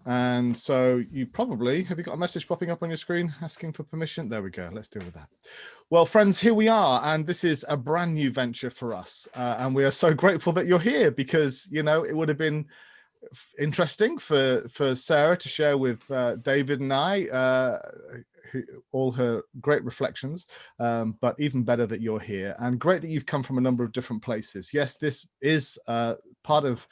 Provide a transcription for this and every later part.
And so you probably, have you got a message popping up on your screen asking for permission? There we go. Let's deal with that. Well, friends, here we are. And this is a brand new venture for us. And we are so grateful that you're here because, you know, it would have been interesting for Sarah to share with David and I all her great reflections, but even better that you're here, and great that you've come from a number of different places. Yes, this is part of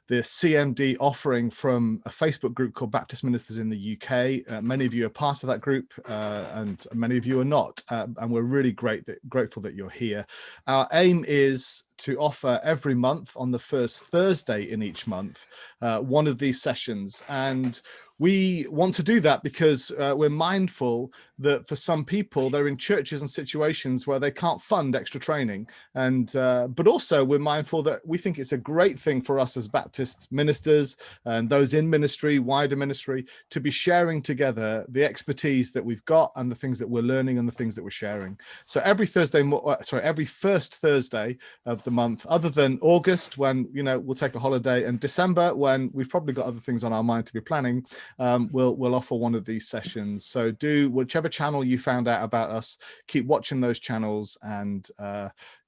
the CMD offering from a Facebook group called Baptist Ministers in the UK. Many of you are part of that group, and many of you are not, and we're really grateful that you're here. Our aim is to offer every month on the first Thursday in each month one of these sessions, and we want to do that because we're mindful that for some people they're in churches and situations where they can't fund extra training, and but also we're mindful that we think it's a great thing for us as Baptist ministers and those in ministry, wider ministry, to be sharing together the expertise that we've got and the things that we're learning and the things that we're sharing. So every first Thursday of the month, other than August when, you know, we'll take a holiday, and December when we've probably got other things on our mind to be planning, we'll offer one of these sessions. So do whichever channel you found out about us, keep watching those channels, and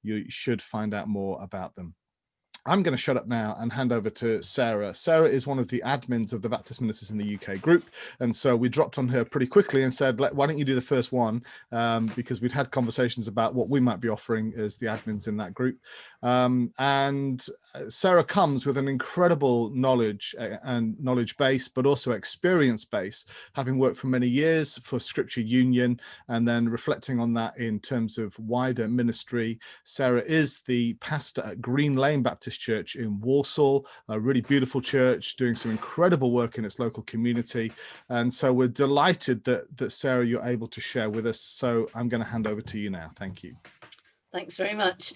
you should find out more about them. I'm going to shut up now and hand over to Sarah. Sarah is one of the admins of the Baptist Ministers in the UK group. And so we dropped on her pretty quickly and said, why don't you do the first one? Because we'd had conversations about what we might be offering as the admins in that group. And Sarah comes with an incredible knowledge and knowledge base, but also experience base, having worked for many years for Scripture Union, and then reflecting on that in terms of wider ministry. Sarah is the pastor at Green Lane Baptist Church in Walsall, a really beautiful church doing some incredible work in its local community. And so we're delighted that Sarah, you're able to share with us. So I'm going to hand over to you now. Thank you. Thanks very much.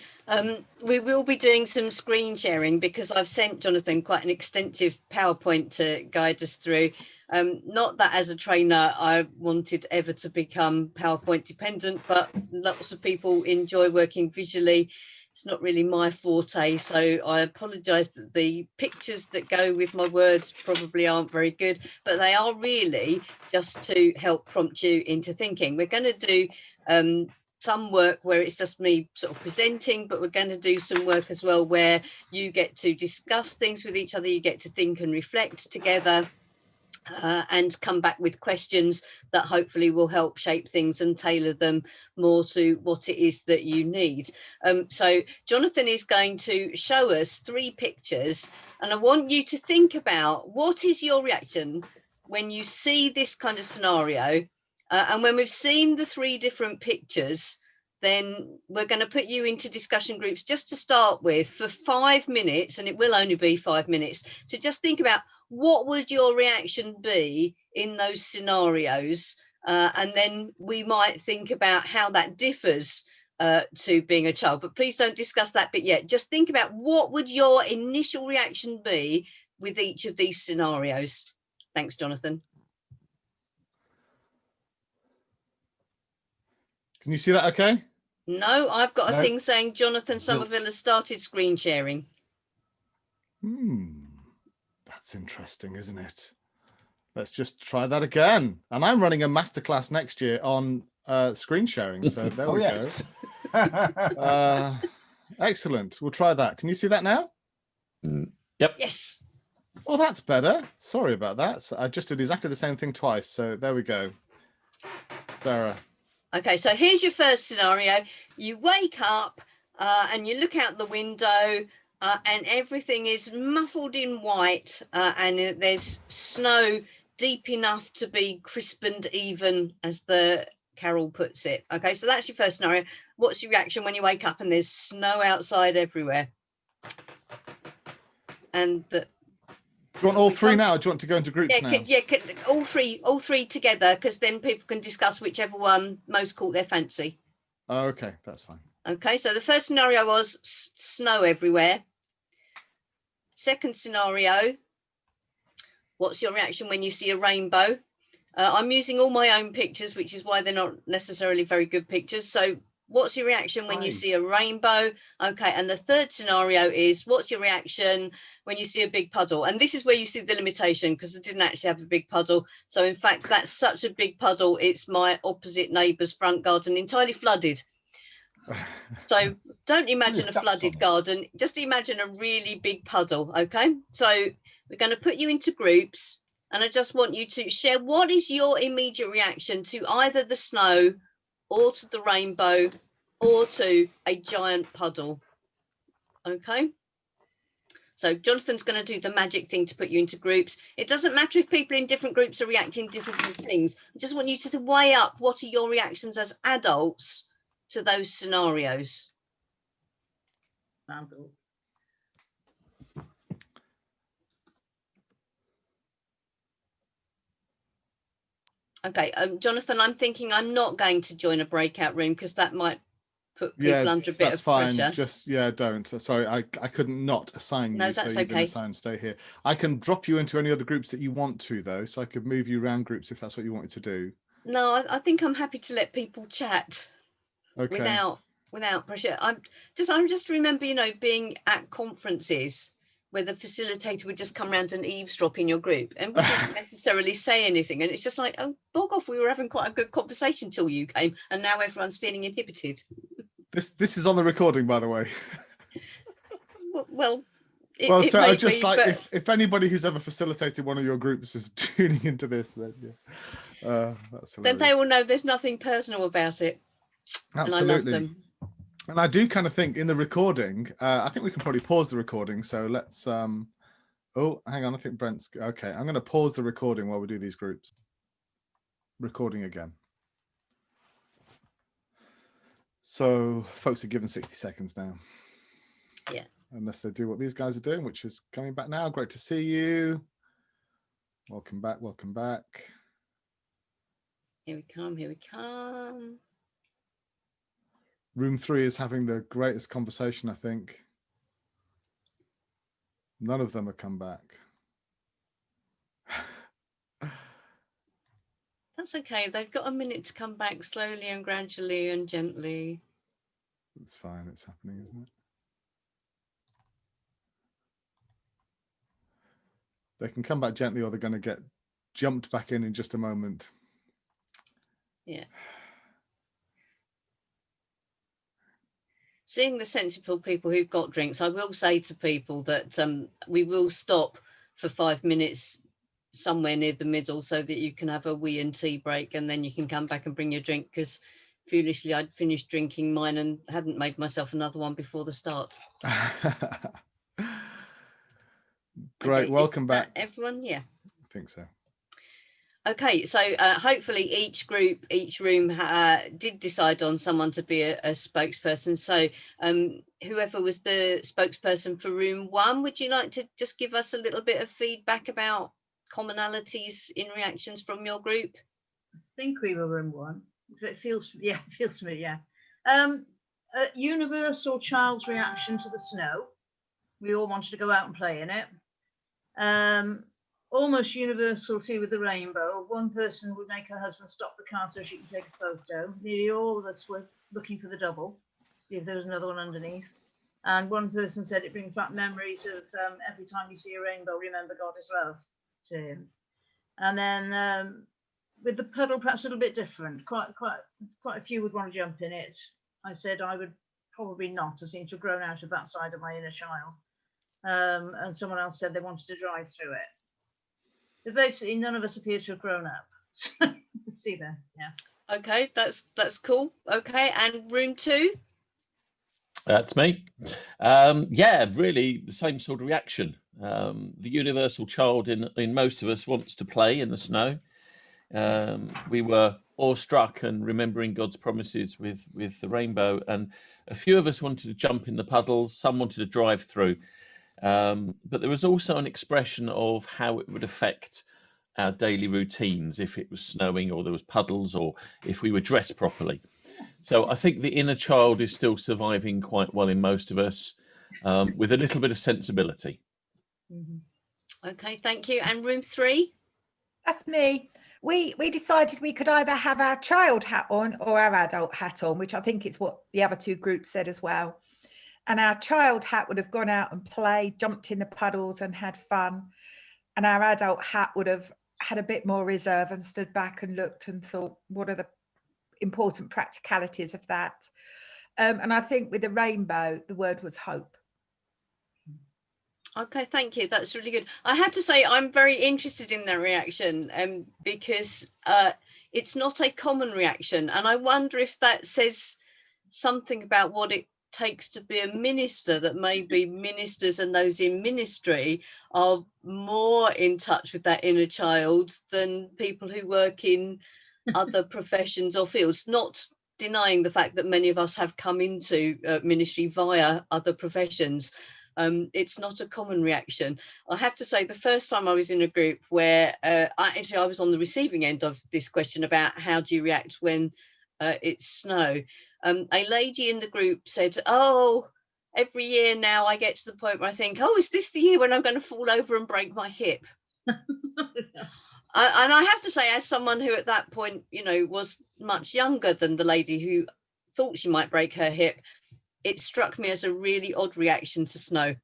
We will be doing some screen sharing because I've sent Jonathan quite an extensive PowerPoint to guide us through. Not that as a trainer I wanted ever to become PowerPoint dependent, but lots of people enjoy working visually. It's not really my forte, so I apologise that the pictures that go with my words probably aren't very good, but they are really just to help prompt you into thinking. We're going to do some work where it's just me sort of presenting, but we're going to do some work as well where you get to discuss things with each other, you get to think and reflect together, and come back with questions that hopefully will help shape things and tailor them more to what it is that you need. So Jonathan is going to show us 3 pictures, and I want you to think about what is your reaction when you see this kind of scenario. And when we've seen the 3 different pictures, then we're going to put you into discussion groups just to start with for 5 minutes, and it will only be 5 minutes, to just think about what would your reaction be in those scenarios. And then we might think about how that differs to being a child. But please don't discuss that bit yet. Just think about what would your initial reaction be with each of these scenarios. Thanks, Jonathan. Can you see that okay? No, I've got a thing saying Jonathan Somerville has started screen sharing. That's interesting, isn't it? Let's just try that again. And I'm running a masterclass next year on screen sharing. So there we go. Excellent. We'll try that. Can you see that now? Yep. Yes. Oh, that's better. Sorry about that. So I just did exactly the same thing twice. So there we go. Sarah. Okay, so here's your first scenario. You wake up and you look out the window and everything is muffled in white and there's snow deep enough to be crisp and even, as the Carol puts it. Okay, so that's your first scenario. What's your reaction when you wake up and there's snow outside everywhere? And the... Do you want all 3 now, or do you want to go into groups now? All three together, because then people can discuss whichever one most caught their fancy. Oh, okay, that's fine. Okay, so the first scenario was snow everywhere. Second scenario, what's your reaction when you see a rainbow? I'm using all my own pictures, which is why they're not necessarily very good pictures. So What's your reaction when you see a rainbow? Okay, and the third scenario is, what's your reaction when you see a big puddle? And this is where you see the limitation, because I didn't actually have a big puddle. So in fact, that's such a big puddle, it's my opposite neighbour's front garden, entirely flooded. So don't imagine a flooded garden, just imagine a really big puddle. Okay, so we're going to put you into groups, and I just want you to share what is your immediate reaction to either the snow or to the rainbow or to a giant puddle. Okay, so Jonathan's going to do the magic thing to put you into groups. It doesn't matter if people in different groups are reacting different things. I just want you to weigh up what are your reactions as adults to those scenarios. Okay, Jonathan, I'm thinking I'm not going to join a breakout room because that might put people under a bit of pressure. That's fine. Just, don't. Sorry, I couldn't not assign you. No, that's so you've been okay. assigned, stay here. I can drop you into any other groups that you want to, though. So I could move you around groups if that's what you wanted to do. No, I think I'm happy to let people chat. Okay. Without pressure. I'm just remember, being at conferences where the facilitator would just come around and eavesdrop in your group and wouldn't necessarily say anything. And it's just like, oh, bog off, we were having quite a good conversation till you came, and now everyone's feeling inhibited. This is on the recording, by the way. If anybody who's ever facilitated one of your groups is tuning into this, then that's hilarious. Then they will know there's nothing personal about it. Absolutely. And I love them. And I do kind of think in the recording, I think we can probably pause the recording. So let's, oh, hang on. I think Brent's, okay. I'm going to pause the recording while we do these groups. Recording again. So folks are given 60 seconds now. Yeah. Unless they do what these guys are doing, which is coming back now. Great to see you. Welcome back. Welcome back. Here we come. Here we come. Room 3 is having the greatest conversation, I think. None of them have come back. That's okay. They've got a minute to come back slowly and gradually and gently. It's fine. It's happening, isn't it? They can come back gently or they're going to get jumped back in just a moment. Yeah. Seeing the sensible people who've got drinks, I will say to people that we will stop for 5 minutes somewhere near the middle so that you can have a wee and tea break, and then you can come back and bring your drink, because foolishly I'd finished drinking mine and hadn't made myself another one before the start. Great. Okay, welcome back, everyone. Yeah, I think so. Okay, so hopefully each group, each room did decide on someone to be a spokesperson. So whoever was the spokesperson for room 1, would you like to just give us a little bit of feedback about commonalities in reactions from your group? I think we were room 1. It feels to me, yeah. A universal child's reaction to the snow. We all wanted to go out and play in it. Almost universal too with the rainbow. One person would make her husband stop the car so she can take a photo. Nearly all of us were looking for the double, see if there was another one underneath. And one person said it brings back memories of every time you see a rainbow, remember God is love to him. And then with the puddle, perhaps a little bit different. Quite a few would want to jump in it. I said I would probably not. I seem to have grown out of that side of my inner child. And someone else said they wanted to drive through it. But basically, none of us appear to have grown up. See there, yeah. Okay, that's cool. Okay, and room 2. That's me. Yeah, really the same sort of reaction. The universal child in most of us wants to play in the snow. We were awestruck and remembering God's promises with the rainbow, and a few of us wanted to jump in the puddles. Some wanted to drive through. But there was also an expression of how it would affect our daily routines if it was snowing or there was puddles or if we were dressed properly. So I think the inner child is still surviving quite well in most of us, with a little bit of sensibility. Okay, thank you. And room 3? That's me. we decided we could either have our child hat on or our adult hat on, which I think is what the other two groups said as well. And our child hat would have gone out and played, jumped in the puddles and had fun. And our adult hat would have had a bit more reserve and stood back and looked and thought, what are the important practicalities of that? And I think with the rainbow, the word was hope. Okay, thank you. That's really good. I have to say, I'm very interested in that reaction because it's not a common reaction. And I wonder if that says something about what it takes to be a minister, that maybe ministers and those in ministry are more in touch with that inner child than people who work in other professions or fields, not denying the fact that many of us have come into ministry via other professions. It's not a common reaction. I have to say, the first time I was in a group where I was on the receiving end of this question about how do you react when it's snow. A lady in the group said, oh, every year now I get to the point where I think, oh, is this the year when I'm going to fall over and break my hip? And I have to say, as someone who at that point, you know, was much younger than the lady who thought she might break her hip, it struck me as a really odd reaction to snow.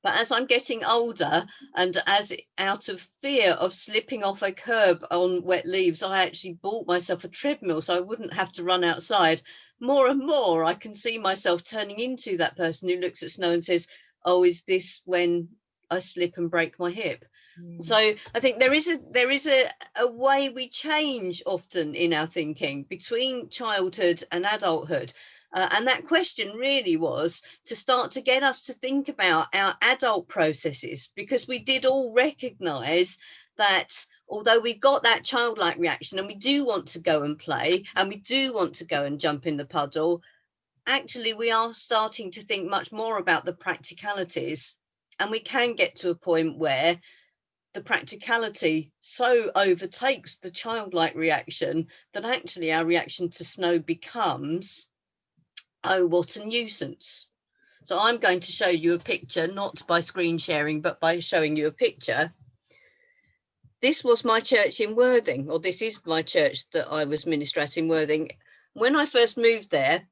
But as I'm getting older, and as out of fear of slipping off a curb on wet leaves, I actually bought myself a treadmill so I wouldn't have to run outside. More and more, I can see myself turning into that person who looks at snow and says, oh, is this when I slip and break my hip? So I think there is a way we change often in our thinking between childhood and adulthood. And that question really was to start to get us to think about our adult processes, because we did all recognize that although we've got that childlike reaction and we do want to go and play and we do want to go and jump in the puddle, actually we are starting to think much more about the practicalities, and we can get to a point where the practicality so overtakes the childlike reaction that actually our reaction to snow becomes, oh, what a nuisance. So I'm going to show you a picture, not by screen sharing, but by showing you a picture. This was my church in Worthing, or this is my church that I was minister at in Worthing. When I first moved there,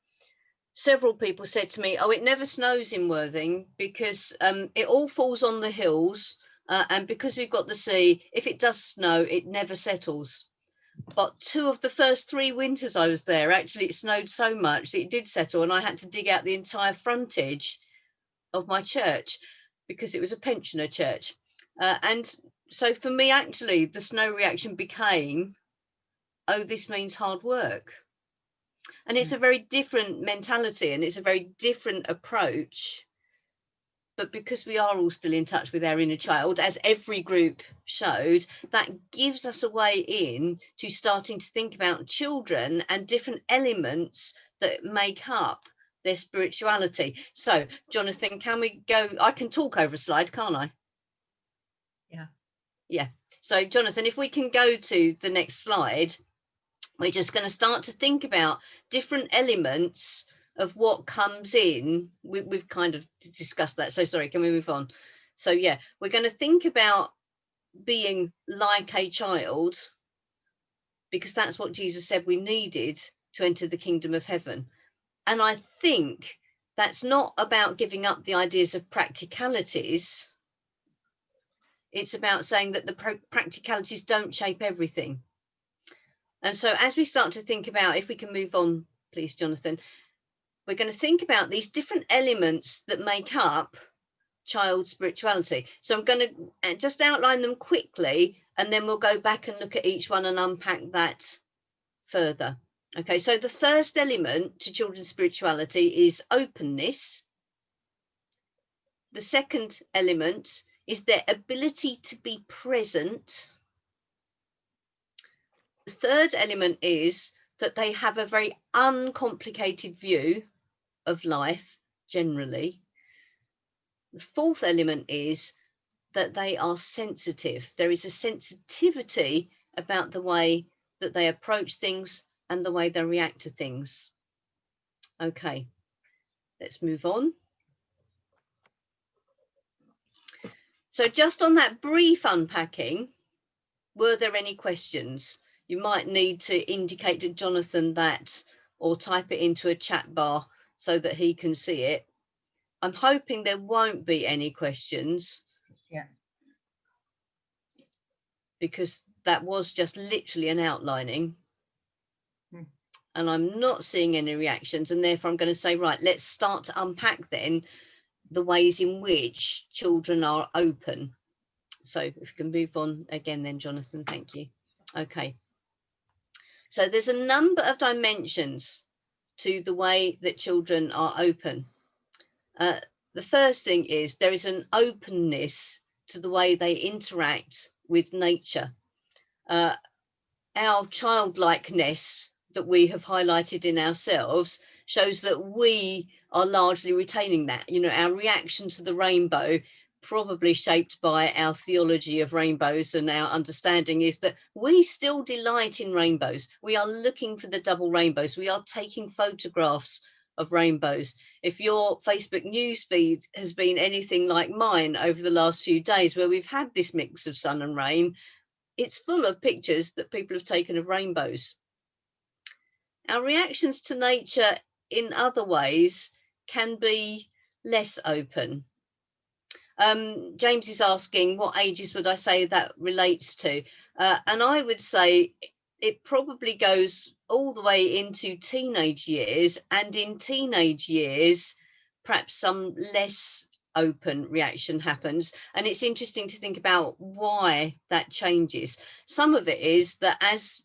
several people said to me, oh, it never snows in Worthing because it all falls on the hills. And because we've got the sea, if it does snow, it never settles. But 2 of the first 3 winters I was there, actually it snowed so much that it did settle, and I had to dig out the entire frontage of my church because it was a pensioner church. And so for me, actually, the snow reaction became, oh, this means hard work. And it's a very different mentality and it's a very different approach. But because we are all still in touch with our inner child, as every group showed, that gives us a way in to starting to think about children and different elements that make up their spirituality. So, Jonathan, can we go? I can talk over a slide, can't I? Yeah. Yeah. So, Jonathan, if we can go to the next slide, we're just going to start to think about different elements of what comes in. We've kind of discussed that. So sorry, can we move on? So yeah, we're going to think about being like a child, because that's what Jesus said we needed to enter the kingdom of heaven. And I think that's not about giving up the ideas of practicalities. It's about saying that the practicalities don't shape everything. And so as we start to think about, if we can move on, please, Jonathan, we're going to think about these different elements that make up child spirituality. So I'm going to just outline them quickly, and then we'll go back and look at each one and unpack that further. Okay, so the first element to children's spirituality is openness. The second element is their ability to be present. The third element is that they have a very uncomplicated view of life generally. The fourth element is that they are sensitive. There is a sensitivity about the way that they approach things and the way they react to things. Okay, let's move on. So just on that brief unpacking, were there any questions? You might need to indicate to Jonathan that, or type it into a chat bar so that he can see it. I'm hoping there won't be any questions. Yeah. Because that was just literally an outlining. Hmm. And I'm not seeing any reactions, and therefore I'm going to say, right, let's start to unpack then the ways in which children are open. So if we can move on again then, Jonathan, thank you. Okay. So there's a number of dimensions to the way that children are open. The first thing is there is an openness to the way they interact with nature. Our childlikeness that we have highlighted in ourselves shows that we are largely retaining that. You know, our reaction to the rainbow, probably shaped by our theology of rainbows and our understanding, is that we still delight in rainbows. We are looking for the double rainbows. We are taking photographs of rainbows. If your Facebook news feed has been anything like mine over the last few days, where we've had this mix of sun and rain, it's full of pictures that people have taken of rainbows. Our reactions to nature in other ways can be less open. James is asking, what ages would I say that relates to? And I would say it probably goes all the way into teenage years, and in teenage years, perhaps some less open reaction happens. And it's interesting to think about why that changes. Some of it is that as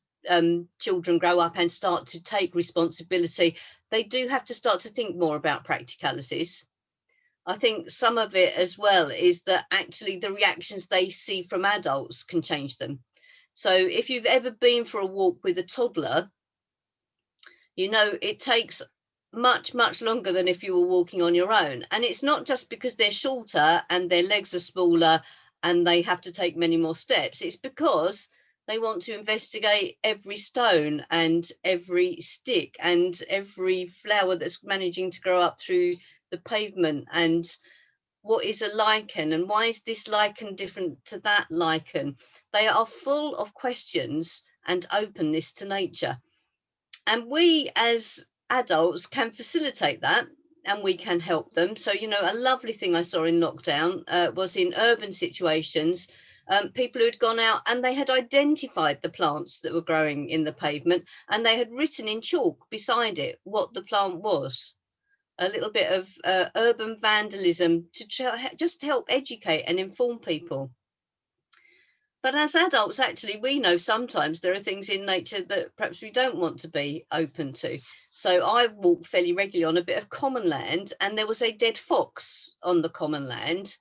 children grow up and start to take responsibility, they do have to start to think more about practicalities. I think some of it as well is that actually the reactions they see from adults can change them. So if you've ever been for a walk with a toddler, you know, it takes much longer than if you were walking on your own. And it's not just because they're shorter and their legs are smaller and they have to take many more steps. It's because they want to investigate every stone and every stick and every flower that's managing to grow up through the pavement, and what is a lichen and why is this lichen different to that lichen. They are full of questions and openness to nature, and we as adults can facilitate that and we can help them. So, you know, a lovely thing I saw in lockdown was in urban situations, people who had gone out and they had identified the plants that were growing in the pavement, and they had written in chalk beside it what the plant was. A little bit of urban vandalism to just help educate and inform people. But as adults, actually, we know sometimes there are things in nature that perhaps we don't want to be open to. So I walk fairly regularly on a bit of common land, and there was a dead fox on the common land.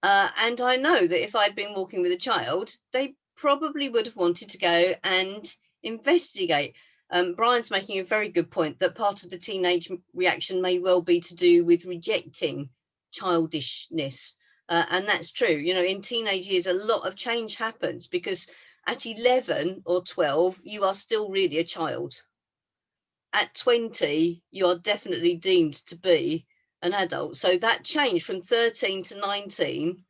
And I know that if I'd been walking with a child, they probably would have wanted to go and investigate. Brian's making a very good point that part of the teenage reaction may well be to do with rejecting childishness. And that's true. You know, in teenage years, a lot of change happens because at 11 or 12, you are still really a child. At 20, you're definitely deemed to be an adult. So that change from 13 to 19,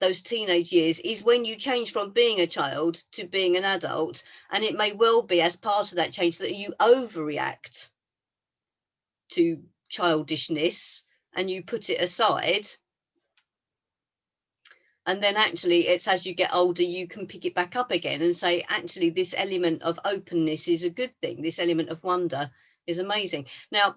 those teenage years, is when you change from being a child to being an adult. And it may well be as part of that change that you overreact to childishness and you put it aside. And then actually it's as you get older, you can pick it back up again and say, actually, this element of openness is a good thing. This element of wonder is amazing. Now,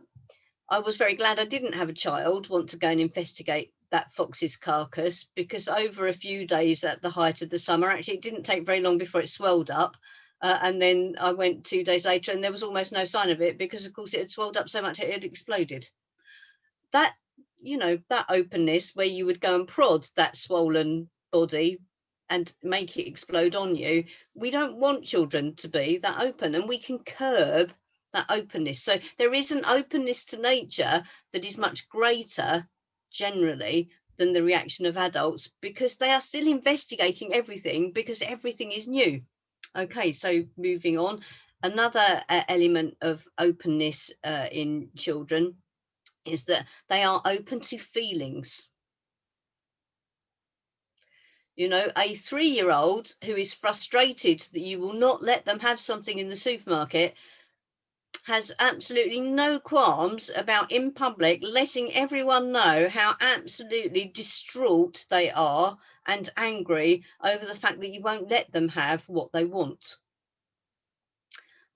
I was very glad I didn't have a child want to go and investigate that fox's carcass, because over a few days at the height of the summer, actually, it didn't take very long before it swelled up. And then I went 2 days later and there was almost no sign of it because, of course, it had swelled up so much it had exploded. That, you know, that openness where you would go and prod that swollen body and make it explode on you, we don't want children to be that open, and we can curb that openness. So there is an openness to nature that is much greater generally than the reaction of adults, because they are still investigating everything, because everything is new. Okay, so moving on, another element of openness in children is that they are open to feelings. You know, a 3-year-old who is frustrated that you will not let them have something in the supermarket has absolutely no qualms about in public letting everyone know how absolutely distraught they are and angry over the fact that you won't let them have what they want.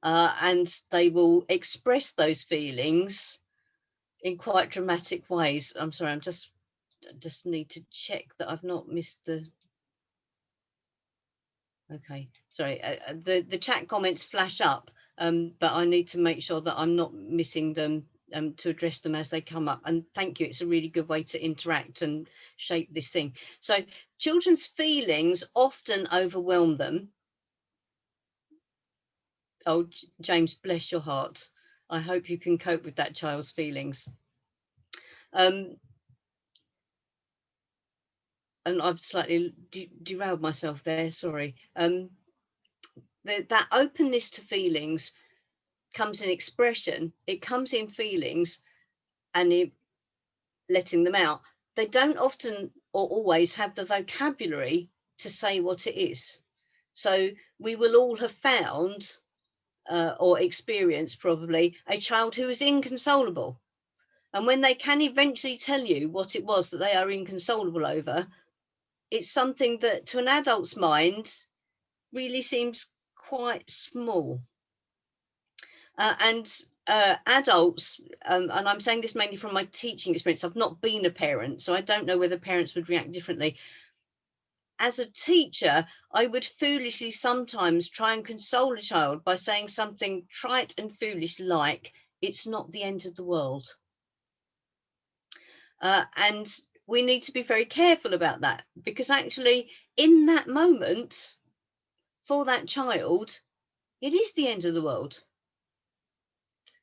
And they will express those feelings in quite dramatic ways. I'm sorry, I just need to check that I've not missed the... Okay, sorry, the chat comments flash up, but I need to make sure that I'm not missing them to address them as they come up. And thank you, it's a really good way to interact and shape this thing. So children's feelings often overwhelm them. Oh, James, bless your heart. I hope you can cope with that child's feelings. And I've slightly derailed myself there, sorry. That openness to feelings comes in expression, it comes in feelings and letting them out. They don't often or always have the vocabulary to say what it is. So we will all have found or experienced probably a child who is inconsolable. And when they can eventually tell you what it was that they are inconsolable over, it's something that to an adult's mind really seems quite small. And adults, and I'm saying this mainly from my teaching experience, I've not been a parent, so I don't know whether parents would react differently. As a teacher, I would foolishly sometimes try and console a child by saying something trite and foolish like, it's not the end of the world. And we need to be very careful about that, because actually in that moment, for that child, it is the end of the world.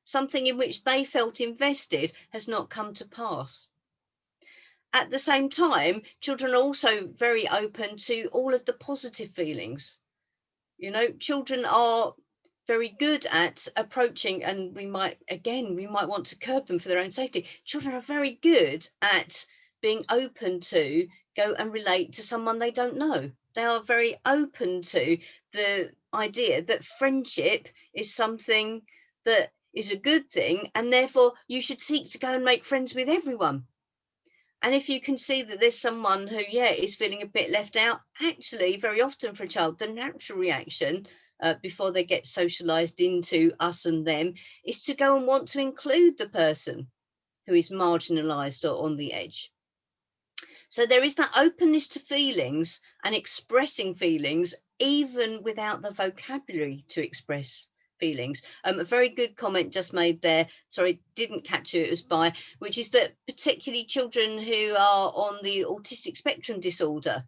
Something in which they felt invested has not come to pass. At the same time, children are also very open to all of the positive feelings. You know, children are very good at approaching, and we might want to curb them for their own safety. Children are very good at being open to go and relate to someone they don't know. They are very open to the idea that friendship is something that is a good thing, and therefore you should seek to go and make friends with everyone. And if you can see that there's someone who, is feeling a bit left out, actually, very often for a child, the natural reaction before they get socialized into us and them is to go and want to include the person who is marginalized or on the edge. So there is that openness to feelings and expressing feelings, even without the vocabulary to express feelings. A very good comment just made there, sorry, didn't catch who it was by, which is that particularly children who are on the autistic spectrum disorder,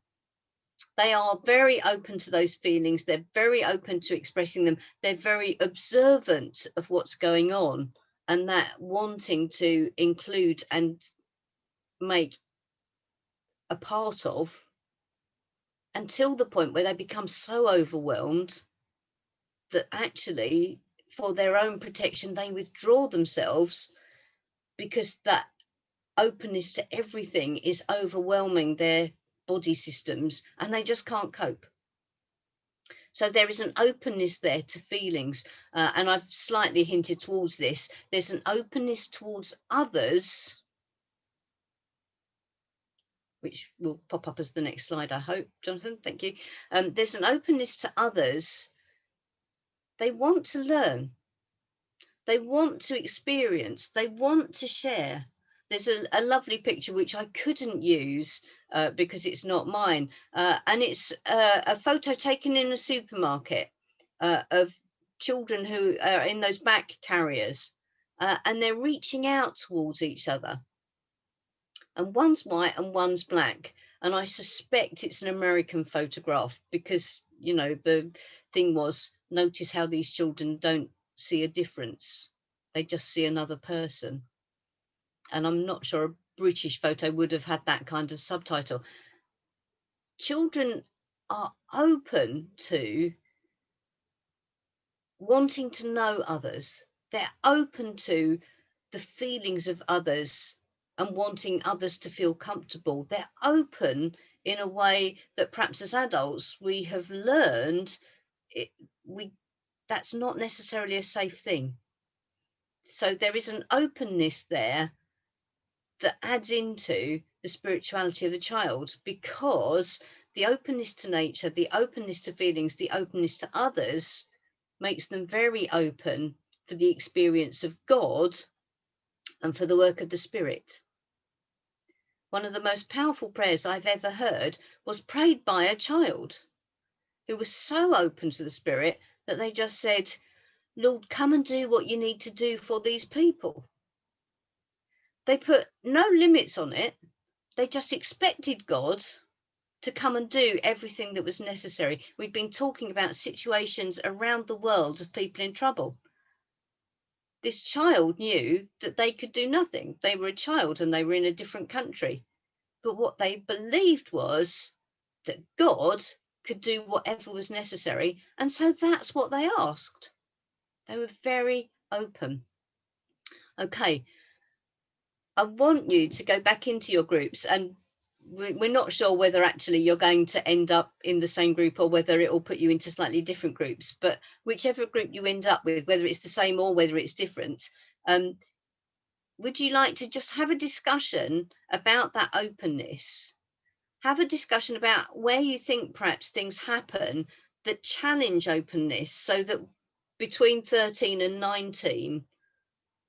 they are very open to those feelings, they're very open to expressing them, they're very observant of what's going on, and that wanting to include and make a part of, until the point where they become so overwhelmed that actually for their own protection they withdraw themselves, because that openness to everything is overwhelming their body systems and they just can't cope. So there is an openness there to feelings, and I've slightly hinted towards this. There's an openness towards others, which will pop up as the next slide, I hope, Jonathan, thank you. There's an openness to others. They want to learn. They want to experience. They want to share. There's a lovely picture which I couldn't use because it's not mine. And it's a photo taken in a supermarket of children who are in those back carriers. And they're reaching out towards each other. And one's white and one's black. And I suspect it's an American photograph because, you know, the thing was, notice how these children don't see a difference. They just see another person. And I'm not sure a British photo would have had that kind of subtitle. Children are open to wanting to know others. They're open to the feelings of others and wanting others to feel comfortable. They're open in a way that perhaps as adults we have learned that's not necessarily a safe thing. So there is an openness there that adds into the spirituality of the child, because the openness to nature, the openness to feelings, the openness to others makes them very open for the experience of God and for the work of the Spirit. One of the most powerful prayers I've ever heard was prayed by a child who was so open to the Spirit that they just said, Lord, come and do what you need to do for these people. They put no limits on it. They just expected God to come and do everything that was necessary. We've been talking about situations around the world of people in trouble. This child knew that they could do nothing. They were a child and they were in a different country. But what they believed was that God could do whatever was necessary. And so that's what they asked. They were very open. Okay, I want you to go back into your groups, and we're not sure whether actually you're going to end up in the same group or whether it will put you into slightly different groups, but whichever group you end up with, whether it's the same or whether it's different, would you like to just have a discussion about that openness? Have a discussion about where you think perhaps things happen that challenge openness, so that between 13 and 19,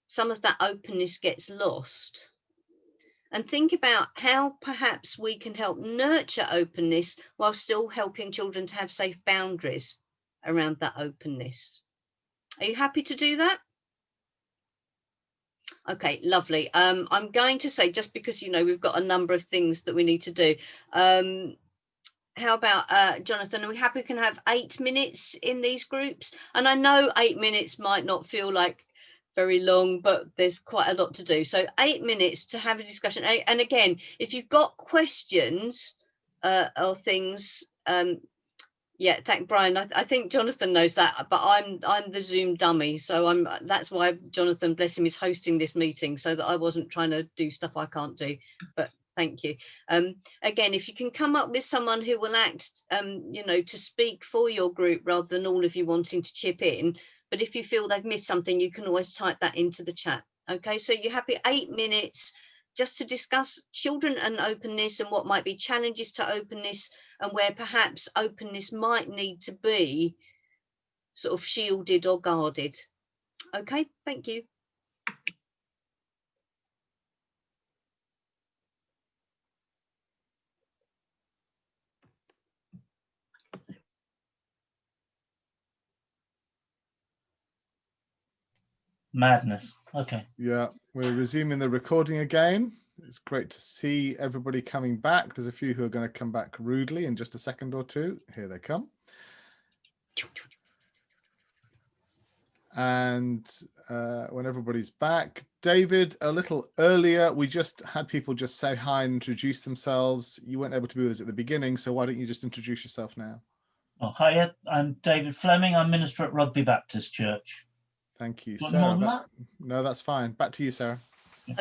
some of that openness gets lost. And think about how perhaps we can help nurture openness while still helping children to have safe boundaries around that openness. Are you happy to do that? Okay, lovely. I'm going to say, just because, you know, we've got a number of things that we need to do. How about Jonathan, are we happy we can have 8 minutes in these groups? And I know 8 minutes might not feel like very long, but there's quite a lot to do. So 8 minutes to have a discussion. And again, if you've got questions or things, yeah, thank Brian. I think Jonathan knows that, but I'm the Zoom dummy, so that's why Jonathan, bless him, is hosting this meeting, so that I wasn't trying to do stuff I can't do. But thank you. Again, if you can come up with someone who will act, you know, to speak for your group rather than all of you wanting to chip in. But if you feel they've missed something, you can always type that into the chat. Okay, so you're happy 8 minutes just to discuss children and openness and what might be challenges to openness, and where perhaps openness might need to be sort of shielded or guarded. Okay, thank you. Madness. Okay. Yeah, we're resuming the recording again. It's great to see everybody coming back. There's a few who are going to come back rudely in just a second or two. Here they come. And when everybody's back, David, a little earlier, we just had people just say hi and introduce themselves. You weren't able to be with us at the beginning, so why don't you just introduce yourself now? Oh, hiya, I'm David Fleming. I'm minister at Rugby Baptist Church. Thank you, Want Sarah. more than that? No, that's fine. Back to you, Sarah.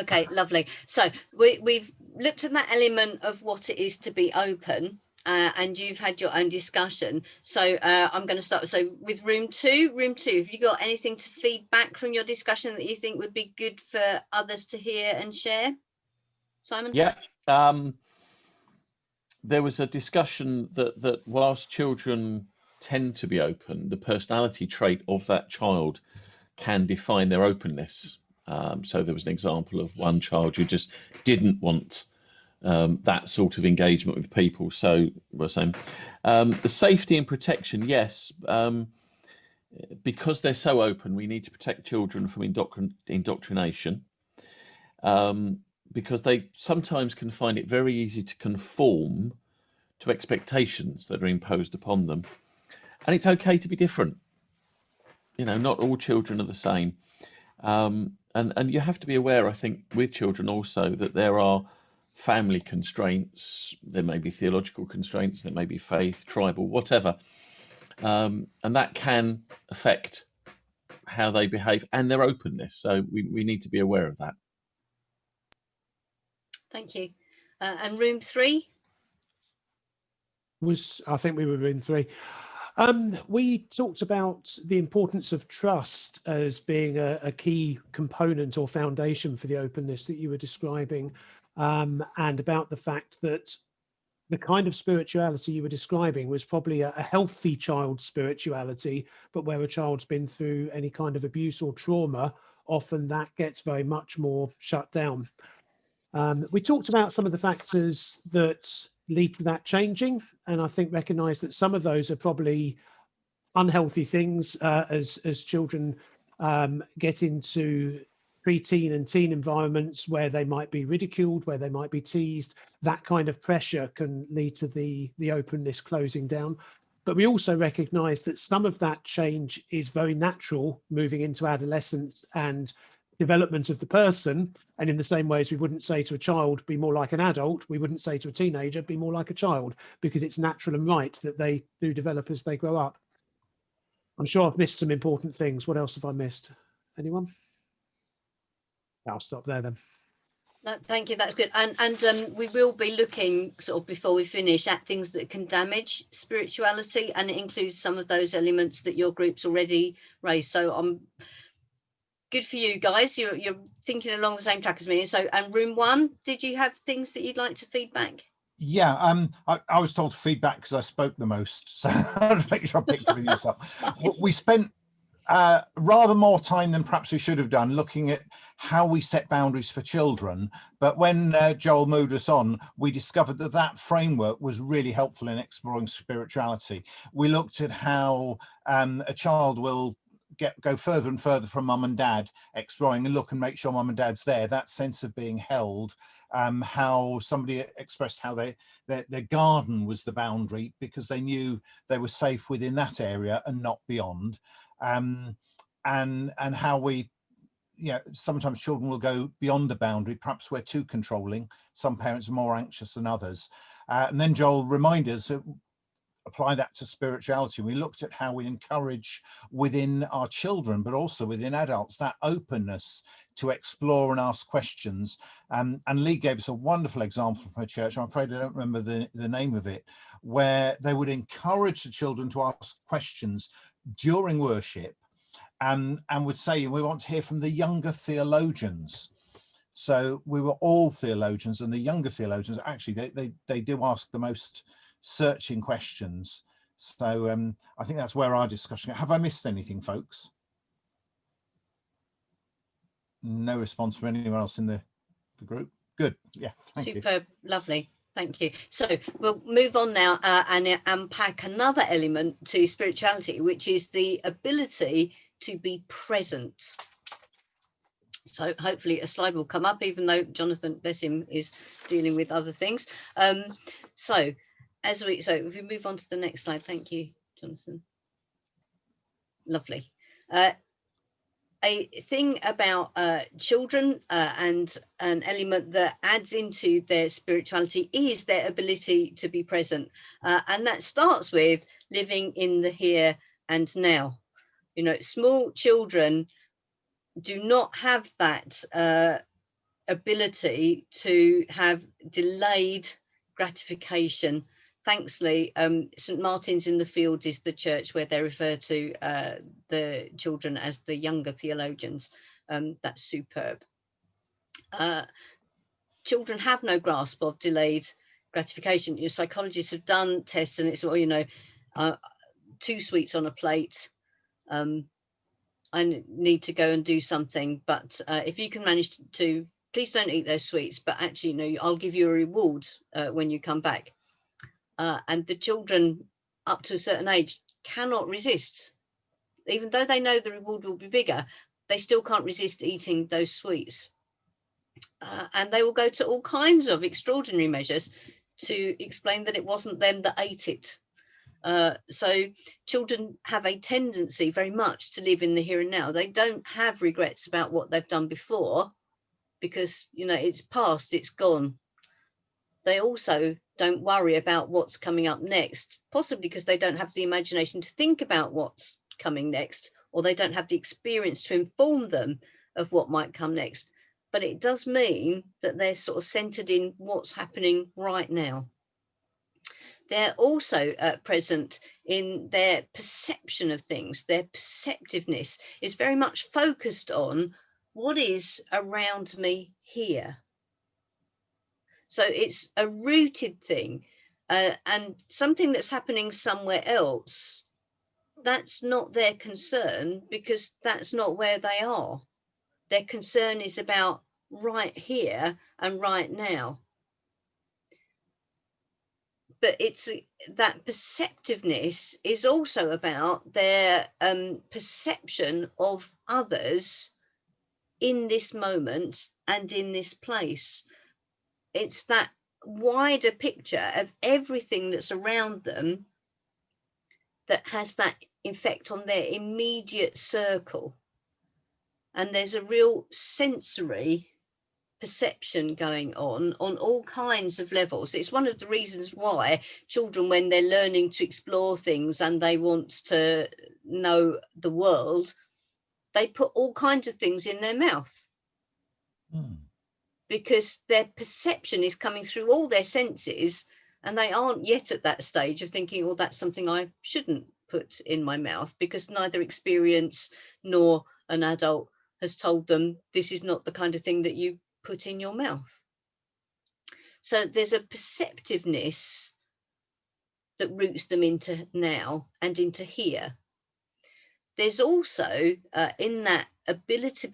Okay, lovely. So we've looked at that element of what it is to be open, and you've had your own discussion. So I'm going to start. So with room two, have you got anything to feed back from your discussion that you think would be good for others to hear and share? Simon? Yeah. There was a discussion that whilst children tend to be open, the personality trait of that child can define their openness. So there was an example of one child who just didn't want that sort of engagement with people. So we're saying the safety and protection, yes, because they're so open, we need to protect children from indoctrination, because they sometimes can find it very easy to conform to expectations that are imposed upon them. And it's okay to be different. You know, not all children are the same. And you have to be aware, I think, with children also, that there are family constraints, there may be theological constraints, there may be faith, tribal, whatever. And that can affect how they behave and their openness. So we need to be aware of that. Thank you. And room three? I think we were in 3. We talked about the importance of trust as being a key component or foundation for the openness that you were describing, and about the fact that the kind of spirituality you were describing was probably a healthy child spirituality, but where a child's been through any kind of abuse or trauma, often that gets very much more shut down. We talked about some of the factors that lead to that changing, and I think recognize that some of those are probably unhealthy things as children get into pre-teen and teen environments where they might be ridiculed, where they might be teased. That kind of pressure can lead to the openness closing down. But we also recognize that some of that change is very natural moving into adolescence and development of the person. And in the same way as we wouldn't say to a child, be more like an adult, we wouldn't say to a teenager, be more like a child, because it's natural and right that they do develop as they grow up. I'm sure I've missed some important things. What else have I missed? Anyone? I'll stop there then. No, thank you, that's good. And we will be looking sort of before we finish at things that can damage spirituality, and it includes some of those elements that your group's already raised. So good for you guys, you're thinking along the same track as me. So, and room 1, did you have things that you'd like to feedback? Yeah, I was told to feedback because I spoke the most, so I'll make sure I picked everything else up. We spent rather more time than perhaps we should have done looking at how we set boundaries for children. But when Joel moved us on, we discovered that that framework was really helpful in exploring spirituality. We looked at how a child will go further and further from mum and dad, exploring and look and make sure mum and dad's there, that sense of being held. How somebody expressed how their garden was the boundary because they knew they were safe within that area and not beyond. And how we, sometimes children will go beyond the boundary. Perhaps we're too controlling. Some parents are more anxious than others. And then Joel reminded us that apply that to spirituality. We looked at how we encourage within our children, but also within adults, that openness to explore and ask questions. And Lee gave us a wonderful example from her church. I'm afraid I don't remember the name of it, where they would encourage the children to ask questions during worship and would say, we want to hear from the younger theologians. So we were all theologians, and the younger theologians, actually, they do ask the most searching questions. So I think that's where our discussion. Have I missed anything, folks? No response from anyone else in the group. Good. Yeah. Superb. Lovely. Thank you. So we'll move on now and unpack another element to spirituality, which is the ability to be present. So hopefully a slide will come up, even though Jonathan, bless him, is dealing with other things. So if we move on to the next slide, thank you, Jonathan. Lovely. A thing about children and an element that adds into their spirituality is their ability to be present. And that starts with living in the here and now. Small children do not have that ability to have delayed gratification. Thankfully, St. Martin's in the Fields is the church where they refer to the children as the younger theologians. That's superb. Children have no grasp of delayed gratification. Your psychologists have done tests, and it's 2 sweets on a plate. I need to go and do something, but if you can manage to, please don't eat those sweets, but actually, I'll give you a reward when you come back. And the children up to a certain age cannot resist. Even though they know the reward will be bigger, they still can't resist eating those sweets. And they will go to all kinds of extraordinary measures to explain that it wasn't them that ate it. So children have a tendency very much to live in the here and now. They don't have regrets about what they've done before because, it's past, it's gone. They also don't worry about what's coming up next, possibly because they don't have the imagination to think about what's coming next, or they don't have the experience to inform them of what might come next. But it does mean that they're sort of centered in what's happening right now. They're also present in their perception of things. Their perceptiveness is very much focused on what is around me here. So it's a rooted thing, and something that's happening somewhere else, that's not their concern, because that's not where they are. Their concern is about right here and right now. But it's that perceptiveness is also about their perception of others in this moment and in this place. It's that wider picture of everything that's around them that has that effect on their immediate circle. And there's a real sensory perception going on all kinds of levels. It's one of the reasons why children, when they're learning to explore things and they want to know the world, they put all kinds of things in their mouth. Because their perception is coming through all their senses, and they aren't yet at that stage of thinking, oh, that's something I shouldn't put in my mouth, because neither experience nor an adult has told them this is not the kind of thing that you put in your mouth. So there's a perceptiveness that roots them into now and into here. There's also in that ability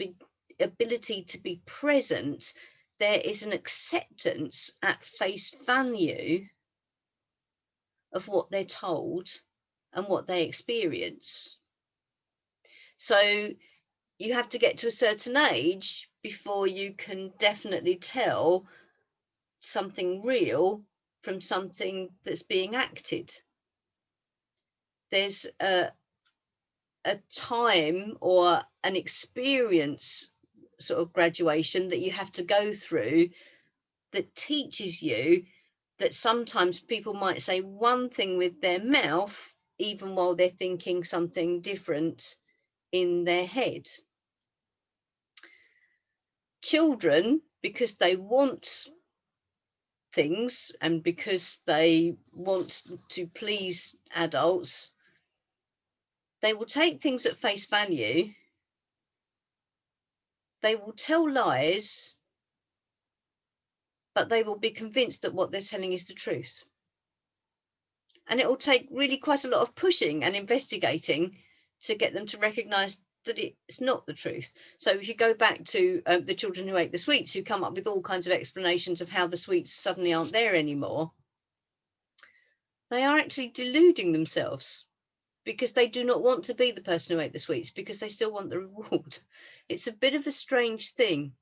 to be present, there is an acceptance at face value of what they're told and what they experience. So you have to get to a certain age before you can definitely tell something real from something that's being acted. There's a time or an experience sort of graduation that you have to go through that teaches you that sometimes people might say one thing with their mouth even while they're thinking something different in their head. Children, because they want things and because they want to please adults, they will take things at face value. They will tell lies, but they will be convinced that what they're telling is the truth. And it will take really quite a lot of pushing and investigating to get them to recognize that it's not the truth. So if you go back to the children who ate the sweets, who come up with all kinds of explanations of how the sweets suddenly aren't there anymore, they are actually deluding themselves, because they do not want to be the person who ate the sweets, because they still want the reward. It's a bit of a strange thing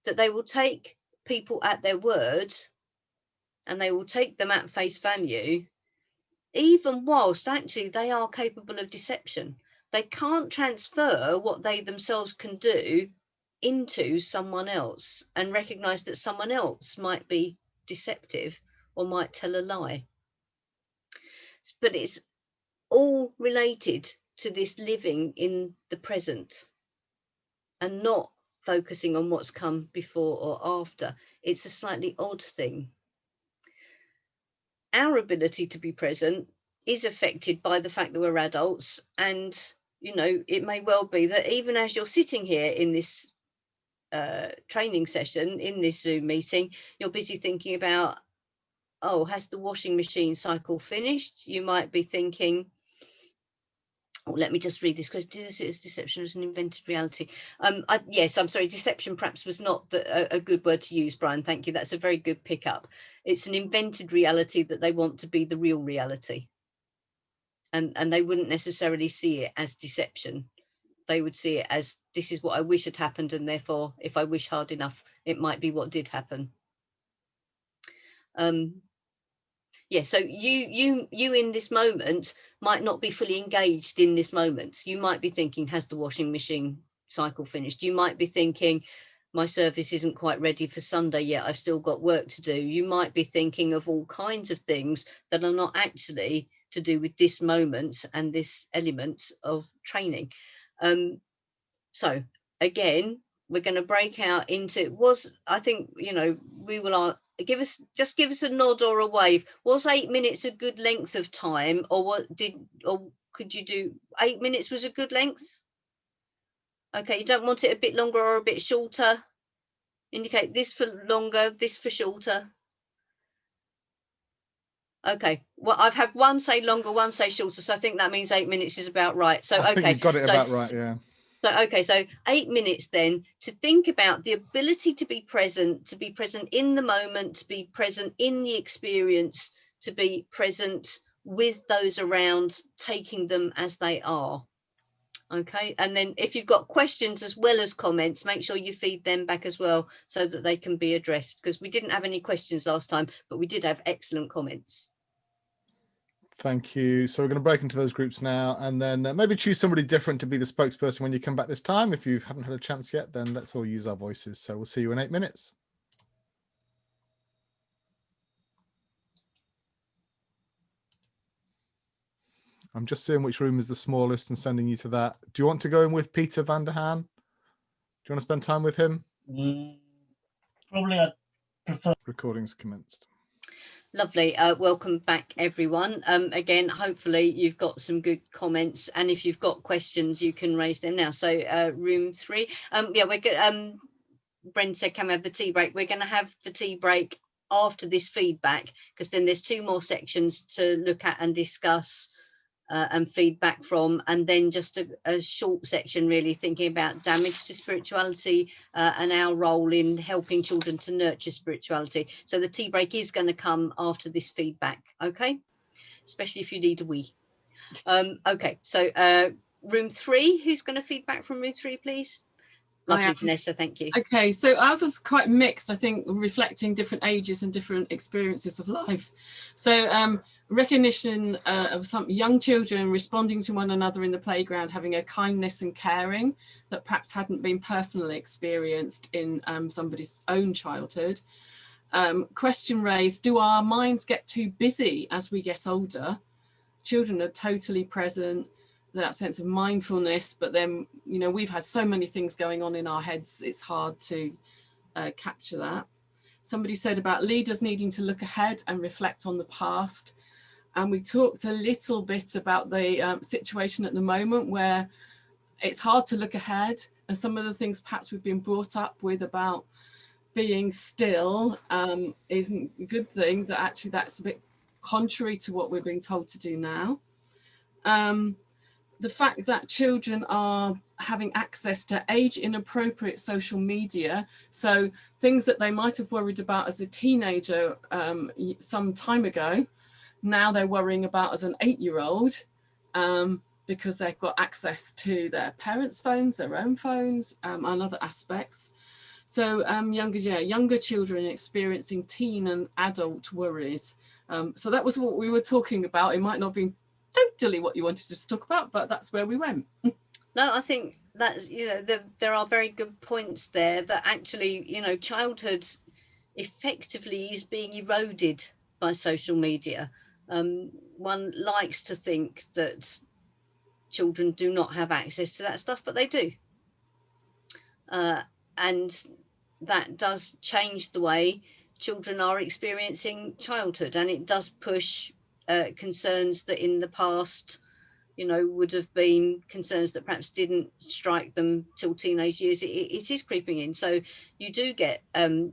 that they will take people at their word and they will take them at face value, even whilst actually they are capable of deception. They can't transfer what they themselves can do into someone else and recognize that someone else might be deceptive or might tell a lie. But it's all related to this living in the present and not focusing on what's come before or after. It's a slightly odd thing. Our ability to be present is affected by the fact that we're adults, and you know, it may well be that even as you're sitting here in this training session, in this Zoom meeting, you're busy thinking about, oh, has the washing machine cycle finished? You might be thinking, oh, let me just read this question. Is deception as an invented reality? Yes, I'm sorry. Deception perhaps was not a good word to use, Brian. Thank you. That's a very good pickup. It's an invented reality that they want to be the real reality. And they wouldn't necessarily see it as deception. They would see it as, this is what I wish had happened, and therefore, if I wish hard enough, it might be what did happen. Yeah, so you in this moment might not be fully engaged in this moment. You might be thinking, has the washing machine cycle finished? You might be thinking, my service isn't quite ready for Sunday yet, I've still got work to do. You might be thinking of all kinds of things that are not actually to do with this moment and this element of training. So again, we're going to break out into, I think, you know, we will just give us a nod or a wave. Was 8 minutes a good length of time, or could you do 8 minutes was a good length? Okay, you don't want it a bit longer or a bit shorter? Indicate this for longer, this for shorter. Okay, well, I've had one say longer, one say shorter, so I think that means 8 minutes is about right. So I think you've got it about right, yeah. So, okay, so 8 minutes then to think about the ability to be present in the moment, to be present in the experience, to be present with those around, taking them as they are. Okay, and then if you've got questions as well as comments, make sure you feed them back as well so that they can be addressed, because we didn't have any questions last time, but we did have excellent comments. Thank you. So we're going to break into those groups now, and then maybe choose somebody different to be the spokesperson when you come back this time. If you haven't had a chance yet, then let's all use our voices. So we'll see you in 8 minutes. I'm just seeing which room is the smallest and sending you to that. Do you want to go in with Peter van der Haan? Do you want to spend time with him? Probably I'd prefer. Recordings commenced. Lovely. Welcome back, everyone. Again, hopefully you've got some good comments, and if you've got questions, you can raise them now. So room 3. Yeah, we're good. Bren said, can we have the tea break? We're going to have the tea break after this feedback, because then there's 2 more sections to look at and discuss and feedback from, and then just a short section really thinking about damage to spirituality and our role in helping children to nurture spirituality. So the tea break is going to come after this feedback, okay, especially if you need a wee. Okay, so room 3, who's going to feedback from room 3, please? Lovely, Vanessa, thank you. Okay, so ours is quite mixed, I think, reflecting different ages and different experiences of life. So recognition of some young children responding to one another in the playground, having a kindness and caring that perhaps hadn't been personally experienced in somebody's own childhood. Question raised, do our minds get too busy as we get older? Children are totally present, that sense of mindfulness, but then, you know, we've had so many things going on in our heads, it's hard to capture that. Somebody said about leaders needing to look ahead and reflect on the past. And we talked a little bit about the situation at the moment where it's hard to look ahead, and some of the things perhaps we've been brought up with about being still isn't a good thing, but actually that's a bit contrary to what we're being told to do now. The fact that children are having access to age inappropriate social media, so things that they might have worried about as a teenager some time ago, now they're worrying about as an 8-year-old because they've got access to their parents' phones, their own phones, and other aspects. So younger children experiencing teen and adult worries. So that was what we were talking about. It might not have been totally what you wanted to talk about, but that's where we went. No, I think that's, you know, there are very good points there that actually, you know, childhood effectively is being eroded by social media. One likes to think that children do not have access to that stuff, but they do. And that does change the way children are experiencing childhood, and it does push concerns that in the past, you know, would have been concerns that perhaps didn't strike them till teenage years. It is creeping in. So you do get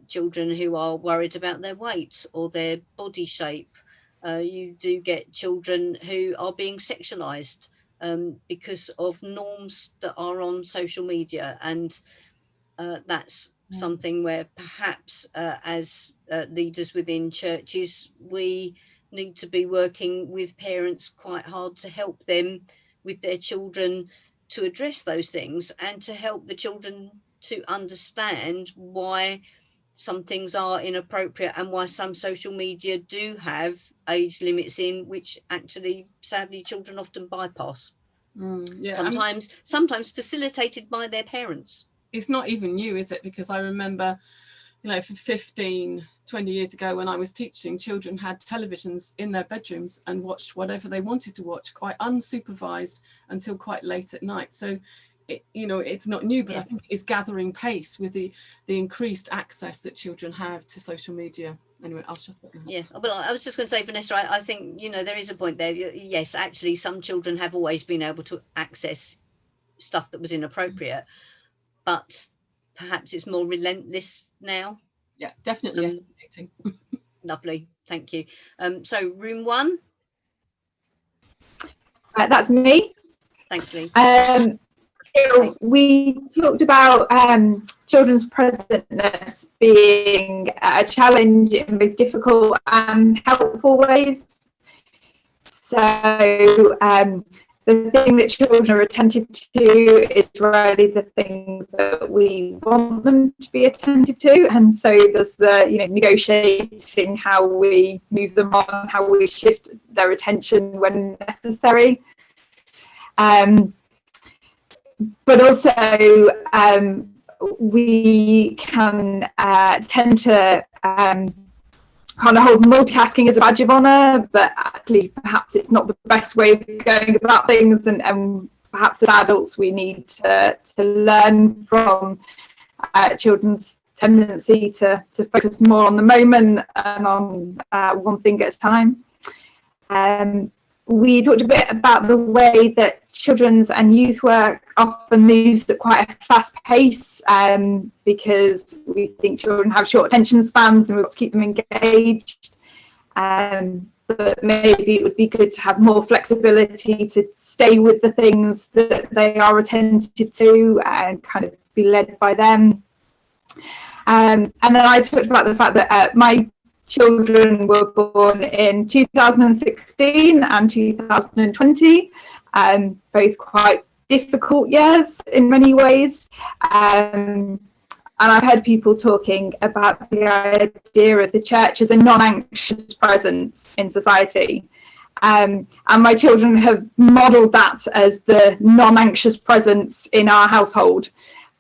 children who are worried about their weight or their body shape. You do get children who are being sexualized because of norms that are on social media, and that's something where perhaps as leaders within churches, we need to be working with parents quite hard to help them with their children to address those things, and to help the children to understand why some things are inappropriate and why some social media do have age limits in which actually sadly children often bypass. Yeah, sometimes facilitated by their parents. It's not even new, is it? Because I remember, you know, for 15, 20 years ago when I was teaching, children had televisions in their bedrooms and watched whatever they wanted to watch, quite unsupervised, until quite late at night. So, you know, it's not new, but I think it's gathering pace with the increased access that children have to social media. Anyway, I'll shut up now. Yeah, well, I was just going to say, Vanessa, I think, you know, there is a point there. Yes, actually, some children have always been able to access stuff that was inappropriate, but perhaps it's more relentless now. Yeah, definitely escalating. Lovely, thank you. So room 1. That's me. Thanks, Lee. So we talked about children's presentness being a challenge in both difficult and helpful ways. So the thing that children are attentive to is really the thing that we want them to be attentive to. And so there's the, you know, negotiating how we move them on, how we shift their attention when necessary. But also we can tend to kind of hold multitasking as a badge of honour, but actually perhaps it's not the best way of going about things, and perhaps as adults we need to learn from children's tendency to focus more on the moment and on one thing at a time. We talked a bit about the way that children's and youth work often moves at quite a fast pace, because we think children have short attention spans and we want to keep them engaged. But maybe it would be good to have more flexibility to stay with the things that they are attentive to and kind of be led by them. And then I talked about the fact that my children were born in 2016 and 2020, both quite difficult years in many ways. And I've heard people talking about the idea of the church as a non-anxious presence in society. And my children have modelled that as the non-anxious presence in our household,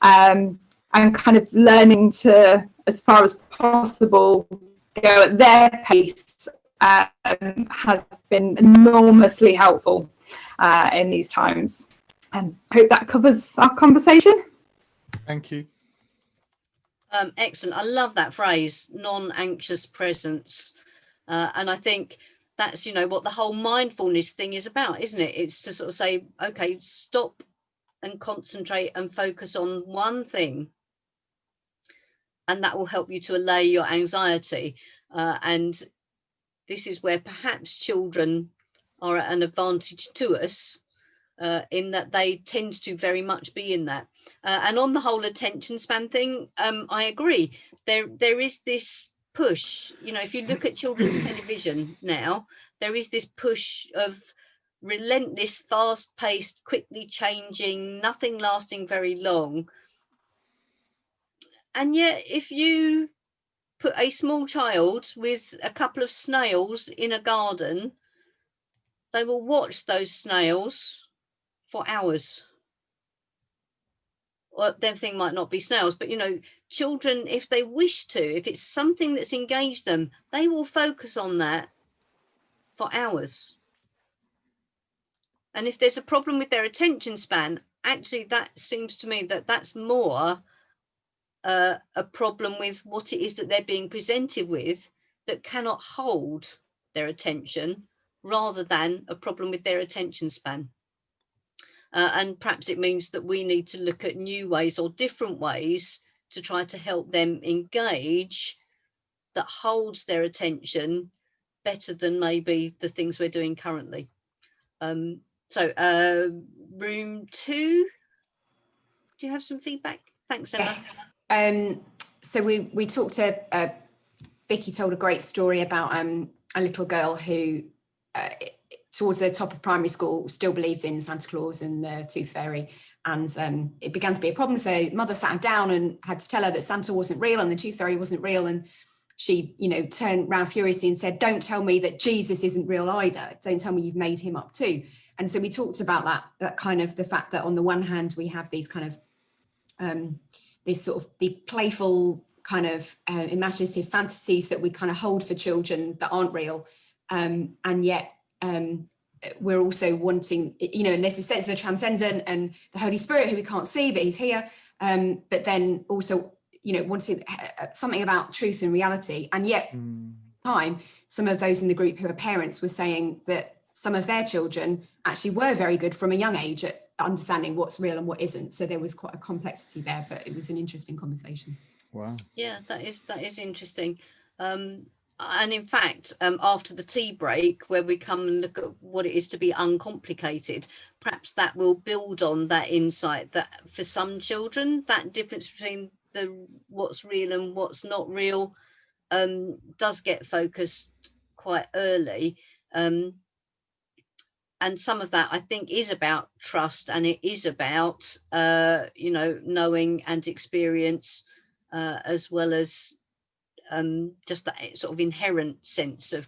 and kind of learning to, as far as possible, go at their pace has been enormously helpful in these times. And I hope that covers our conversation. Thank you. Excellent. I love that phrase, non-anxious presence. And I think that's, you know, what the whole mindfulness thing is about, isn't it? It's to sort of say, okay, stop and concentrate and focus on one thing. And that will help you to allay your anxiety. And this is where perhaps children are at an advantage to us, in that they tend to very much be in that. And on the whole attention span thing, I agree. There is this push, you know, if you look at children's television now, there is this push of relentless, fast-paced, quickly changing, nothing lasting very long. And yet, if you put a small child with a couple of snails in a garden, they will watch those snails for hours. Or their thing might not be snails, but, you know, children, if they wish to, if it's something that's engaged them, they will focus on that for hours. And if there's a problem with their attention span, actually that seems to me that that's more a problem with what it is that they're being presented with that cannot hold their attention, rather than a problem with their attention span. And perhaps it means that we need to look at new ways or different ways to try to help them engage that holds their attention better than maybe the things we're doing currently. So room 2, do you have some feedback? Thanks, Emma. Yes. So we talked to Vicky told a great story about a little girl who towards the top of primary school still believed in Santa Claus and the Tooth Fairy, and it began to be a problem. So mother sat her down and had to tell her that Santa wasn't real and the Tooth Fairy wasn't real, and she, you know, turned around furiously and said, "Don't tell me that Jesus isn't real either. Don't tell me you've made him up too." And so we talked about that kind of the fact that on the one hand we have these kind of this sort of the playful kind of imaginative fantasies that we kind of hold for children that aren't real, and yet we're also wanting, you know, and there's a sense of the transcendent and the Holy Spirit who we can't see, but he's here, but then also you know, wanted something about truth and reality. And yet time, some of those in the group who are parents were saying that some of their children actually were very good from a young age at understanding what's real and what isn't. So there was quite a complexity there, but it was an interesting conversation. Wow. Yeah, that is interesting. And in fact, after the tea break, where we come and look at what it is to be uncomplicated, perhaps that will build on that insight that for some children, that difference between what's real and what's not real does get focused quite early. And some of that, I think, is about trust, and it is about, you know, knowing and experience, as well as just that sort of inherent sense of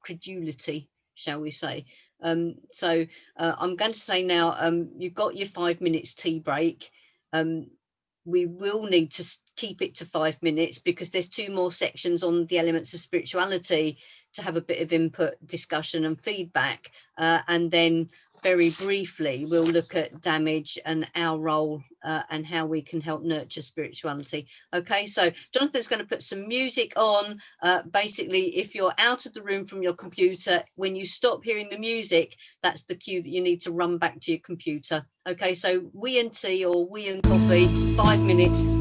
credulity, shall we say. So I'm going to say now, you've got your 5 minutes tea break. We will need to keep it to 5 minutes because there's 2 more sections on the elements of spirituality to have a bit of input, discussion and feedback. And then very briefly, we'll look at damage and our role and how we can help nurture spirituality. Okay, so Jonathan's going to put some music on. Basically, if you're out of the room from your computer, when you stop hearing the music, that's the cue that you need to run back to your computer. Okay, so we and tea or we and coffee, 5 minutes.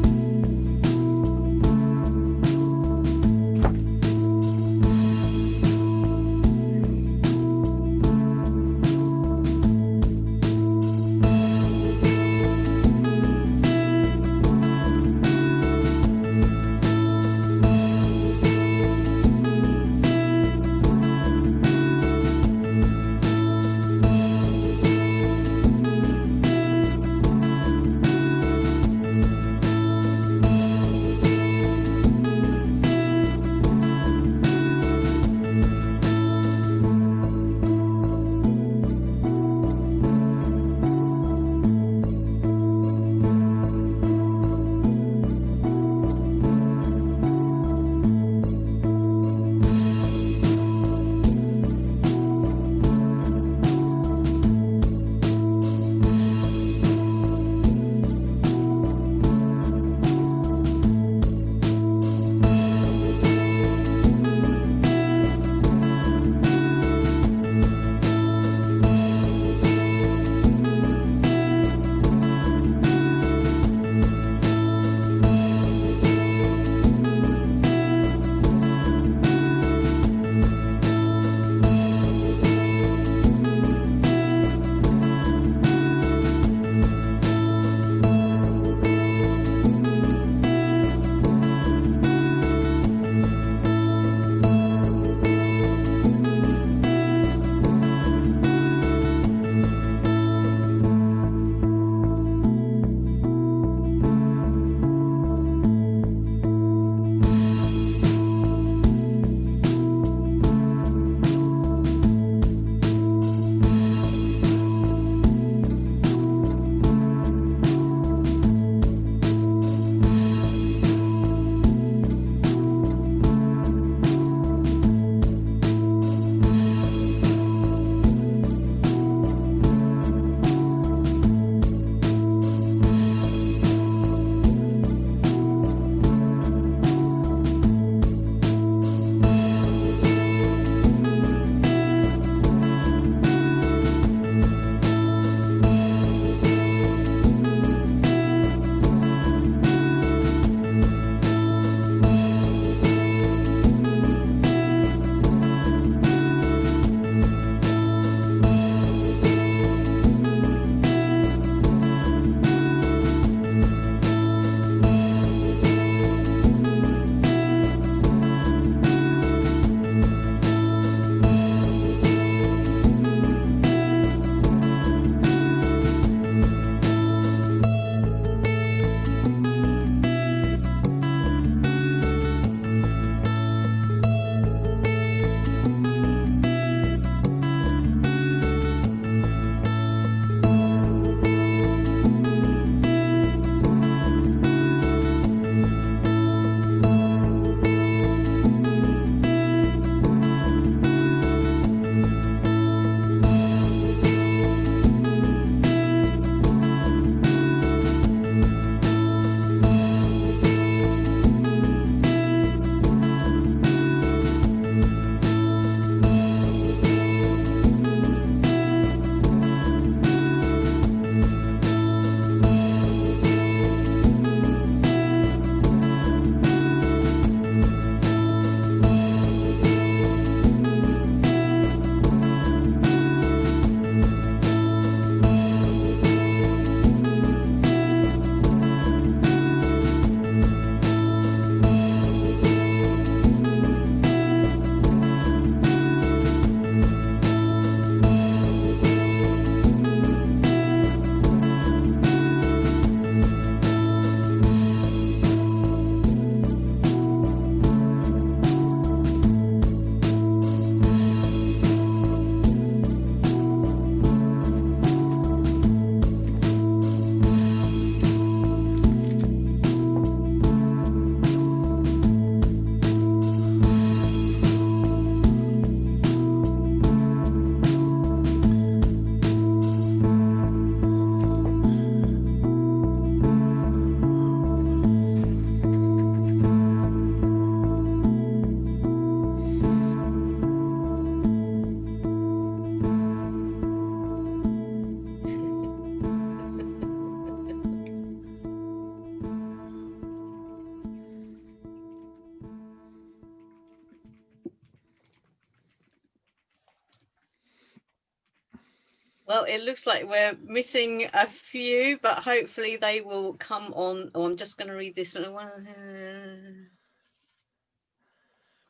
Well, it looks like we're missing a few, but hopefully they will come on. Oh, I'm just going to read this one.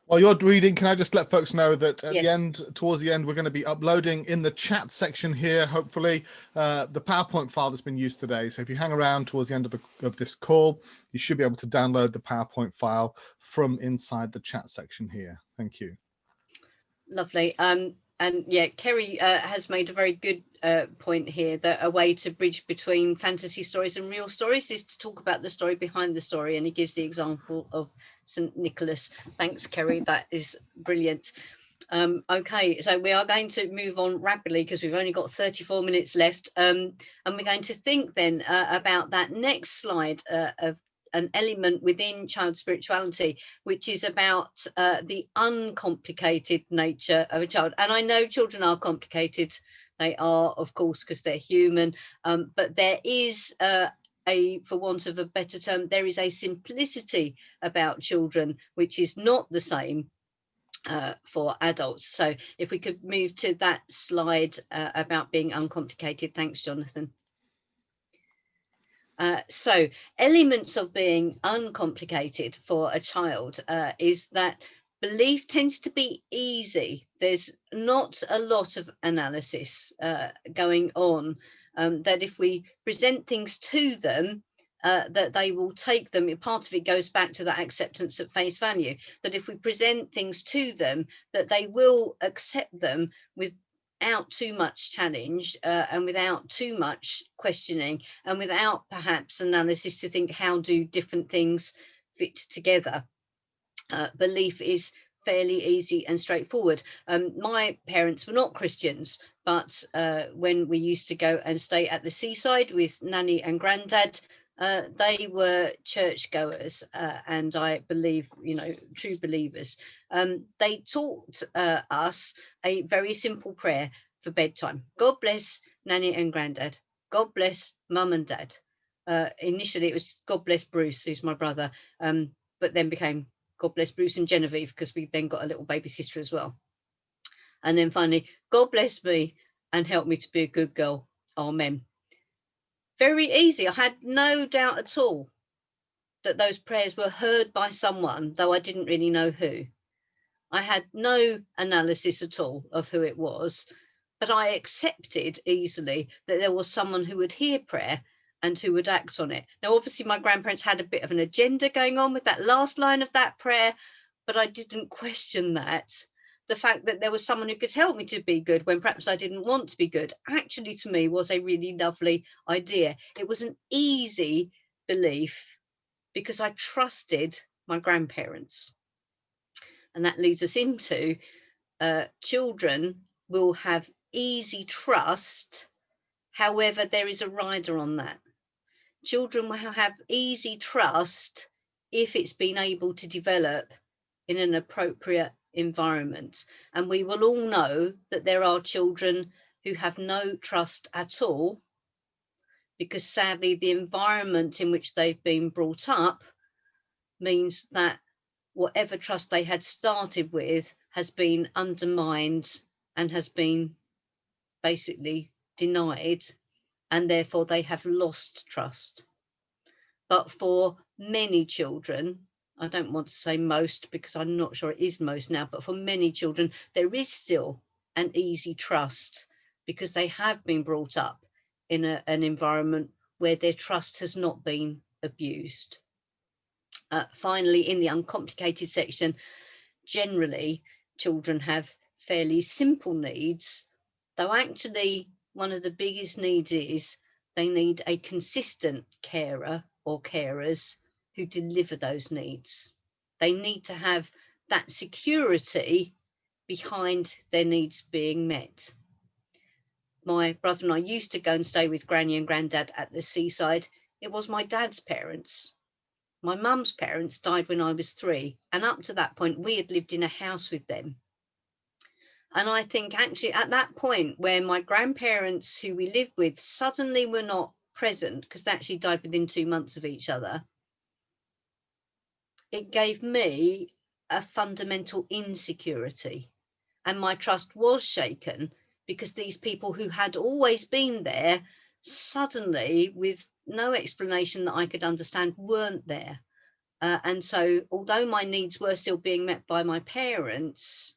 While you're reading, can I just let folks know that at the Yes. end, towards the end, we're going to be uploading in the chat section here, hopefully, the PowerPoint file that's been used today. So if you hang around towards the end of this call, you should be able to download the PowerPoint file from inside the chat section here. Thank you. Lovely. And yeah, Kerry has made a very good point here, that a way to bridge between fantasy stories and real stories is to talk about the story behind the story. And he gives the example of St. Nicholas. Thanks, Kerry. That is brilliant. Okay, so we are going to move on rapidly because we've only got 34 minutes left. And we're going to think then about that next slide of an element within child spirituality, which is about the uncomplicated nature of a child. And I know children are complicated. They are, of course, because they're human. But there is for want of a better term, there is a simplicity about children, which is not the same for adults. So if we could move to that slide about being uncomplicated. Thanks, Jonathan. So elements of being uncomplicated for a child is that belief tends to be easy. There's not a lot of analysis going on, that if we present things to them, that they will take them. Part of it goes back to that acceptance at face value, that if we present things to them, that they will accept them without too much challenge and without too much questioning and without perhaps analysis to think, how do different things fit together? Belief is fairly easy and straightforward. My parents were not Christians, but when we used to go and stay at the seaside with Nanny and Granddad, they were churchgoers, and I believe, true believers. They taught us a very simple prayer for bedtime. God bless Nanny and Granddad. God bless Mum and Dad. Initially, it was God bless Bruce, who's my brother, but then became God bless Bruce and Genevieve, because we then got a little baby sister as well. And then finally, God bless me and help me to be a good girl. Amen. Very easy. I had no doubt at all that those prayers were heard by someone, though I didn't really know who. I had no analysis at all of who it was, but I accepted easily that there was someone who would hear prayer and who would act on it. Now, obviously, my grandparents had a bit of an agenda going on with that last line of that prayer, but I didn't question that. The fact that there was someone who could help me to be good when perhaps I didn't want to be good, actually to me was a really lovely idea. It was an easy belief because I trusted my grandparents. And that leads us into children will have easy trust. However, there is a rider on that. Children will have easy trust if it's been able to develop in an appropriate environment. And we will all know that there are children who have no trust at all, because sadly the environment in which they've been brought up means that whatever trust they had started with has been undermined and has been basically denied, and therefore they have lost trust. But for many children, I don't want to say most because I'm not sure it is most now, but for many children, there is still an easy trust because they have been brought up in an environment where their trust has not been abused. Finally, in the uncomplicated section, generally, children have fairly simple needs, though actually one of the biggest needs is they need a consistent carer or carers who deliver those needs. They need to have that security behind their needs being met. My brother and I used to go and stay with Granny and Granddad at the seaside. It was my dad's parents. My mum's parents died when I was 3, and up to that point, we had lived in a house with them. And I think actually at that point where my grandparents who we lived with suddenly were not present, because they actually died within 2 months of each other, it gave me a fundamental insecurity. And my trust was shaken because these people who had always been there suddenly, with no explanation that I could understand, weren't there. And so although my needs were still being met by my parents,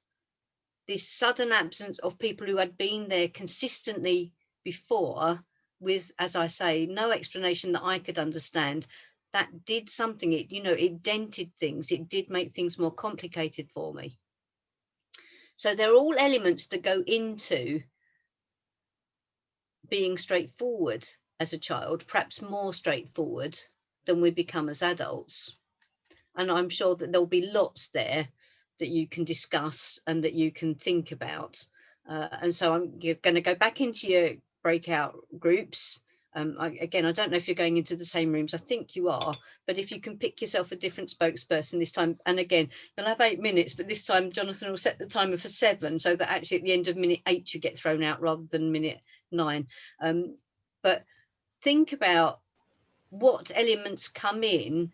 this sudden absence of people who had been there consistently before, with, as I say, no explanation that I could understand, that did something. It, you know, it dented things. It did make things more complicated for me. So they're all elements that go into being straightforward as a child, perhaps more straightforward than we become as adults. And I'm sure that there'll be lots there that you can discuss and that you can think about. And so I'm going to go back into your breakout groups. Again, I don't know if you're going into the same rooms. I think you are, but if you can pick yourself a different spokesperson this time, and again, you'll have 8 minutes, but this time Jonathan will set the timer for 7, so that actually at the end of minute 8 you get thrown out rather than minute 9. But think about what elements come in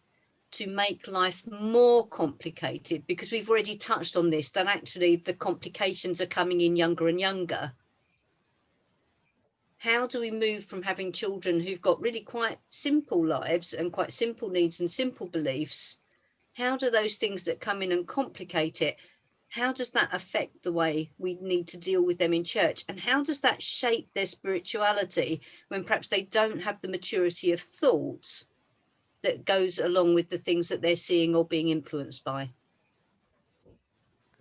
to make life more complicated, because we've already touched on this, that actually the complications are coming in younger and younger. How do we move from having children who've got really quite simple lives and quite simple needs and simple beliefs? How do those things that come in and complicate it, how does that affect the way we need to deal with them in church? And how does that shape their spirituality when perhaps they don't have the maturity of thought that goes along with the things that they're seeing or being influenced by?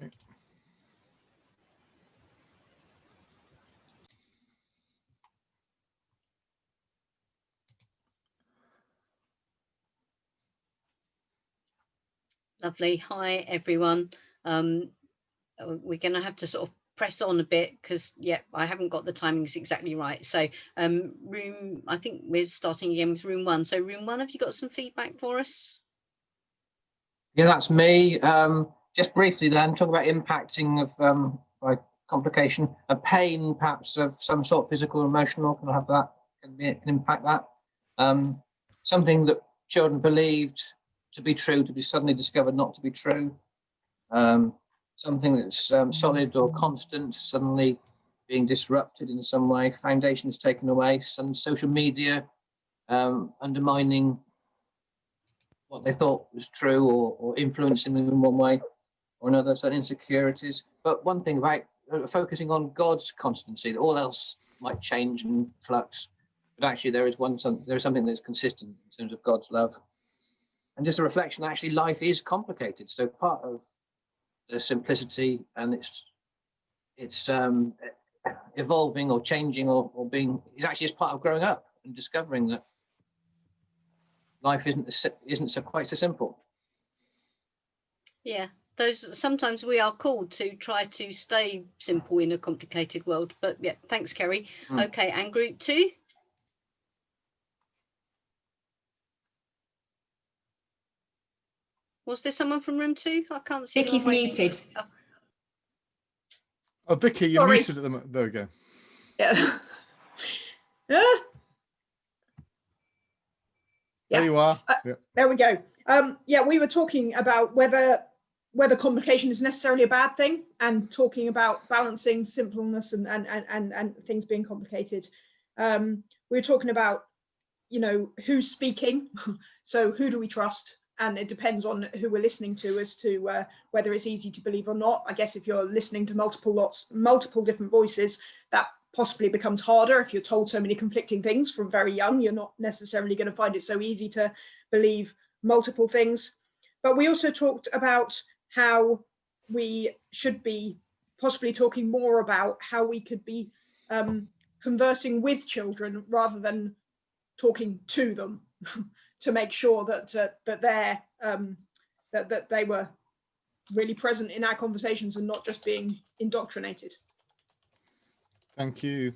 Okay. Lovely. Hi, everyone. We're going to have to sort of press on a bit because, yeah, I haven't got the timings exactly right. So room, I think we're starting again with room 1. So room 1, have you got some feedback for us? Yeah, that's me. Just briefly then, talk about impacting of like complication, a pain perhaps of some sort, physical or emotional, can have that, can impact that. Something that children believed to be true, to be suddenly discovered not to be true. Something that's solid or constant, suddenly being disrupted in some way, foundations taken away, some social media undermining what they thought was true, or influencing them in one way or another, so insecurities. But one thing about focusing on God's constancy, that all else might change and flux, but actually there is something that's consistent in terms of God's love. And just a reflection, actually life is complicated. So part of the simplicity and it's evolving or changing or being is actually as part of growing up and discovering that life isn't quite so simple. Yeah, those sometimes we are called to try to stay simple in a complicated world. But yeah, thanks, Kerry. Okay, and group 2. Was there someone from room 2? I can't see. Vicky's muted. Oh, Vicky, you're muted at the moment. There we go. Yeah. There you are. Yeah. There we go. Yeah, we were talking about whether complication is necessarily a bad thing, and talking about balancing simpleness and things being complicated. We were talking about, you know, who's speaking. So who do we trust? And it depends on who we're listening to as to whether it's easy to believe or not. I guess if you're listening to multiple different voices, that possibly becomes harder. If you're told so many conflicting things from very young, you're not necessarily going to find it so easy to believe multiple things. But we also talked about how we should be possibly talking more about how we could be conversing with children rather than talking to them, to make sure that that they were really present in our conversations and not just being indoctrinated. Thank you.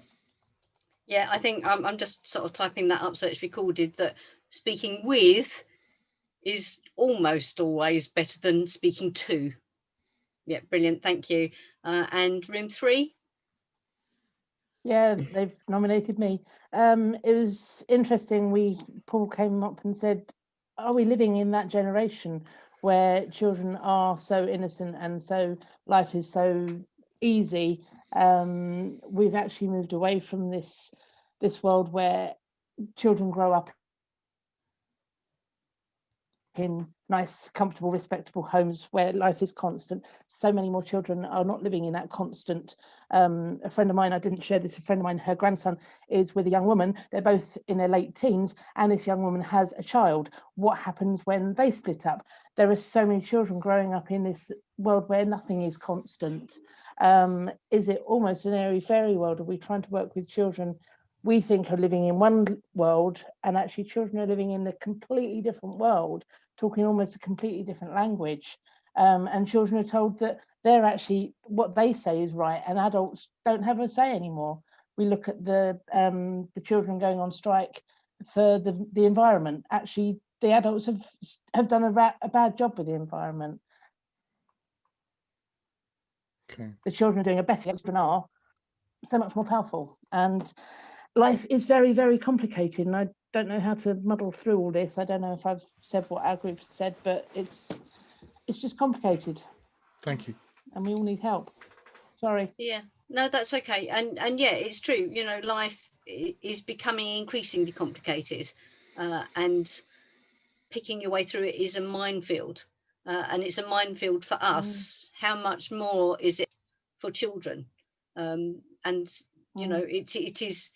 Yeah, I think I'm just sort of typing that up so it's recorded, that speaking with is almost always better than speaking to. Yeah, brilliant. Thank you. And room 3. Yeah, they've nominated me. It was interesting. Paul came up and said, are we living in that generation where children are so innocent and so life is so easy, We've actually moved away from this world where children grow up in nice, comfortable, respectable homes where life is constant. So many more children are not living in that constant. A friend of mine, I didn't share this, a friend of mine, her grandson is with a young woman. They're both in their late teens, and this young woman has a child. What happens when they split up? There are so many children growing up in this world where nothing is constant. Is it almost an airy-fairy world? Are we trying to work with children we think are living in one world, and actually children are living in a completely different world, talking almost a completely different language, and children are told that they're actually, what they say is right, and adults don't have a say anymore. We look at the children going on strike for the environment. Actually, the adults have done a bad job with the environment. Okay. The children are doing a better job than are so much more powerful, and life is very, very complicated, and I don't know how to muddle through all this. I don't know if I've said what our group said, but it's just complicated. Thank you. And we all need help. Sorry. Yeah, no, that's okay. And yeah, it's true. You know, life is becoming increasingly complicated, and picking your way through it is a minefield. And it's a minefield for us. How much more is it for children? And you know, it is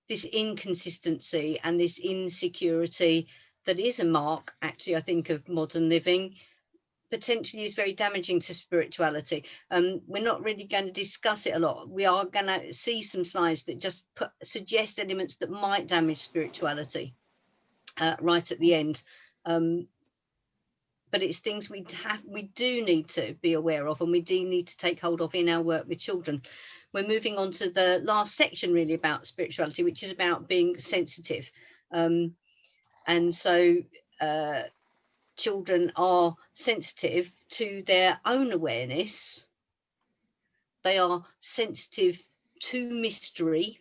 this inconsistency and this insecurity that is a mark, actually, I think, of modern living, potentially is very damaging to spirituality. We're not really going to discuss it a lot. We are going to see some slides that just suggest elements that might damage spirituality right at the end. But it's things we do need to be aware of, and we do need to take hold of in our work with children. We're moving on to the last section really about spirituality, which is about being sensitive. And so children are sensitive to their own awareness. They are sensitive to mystery,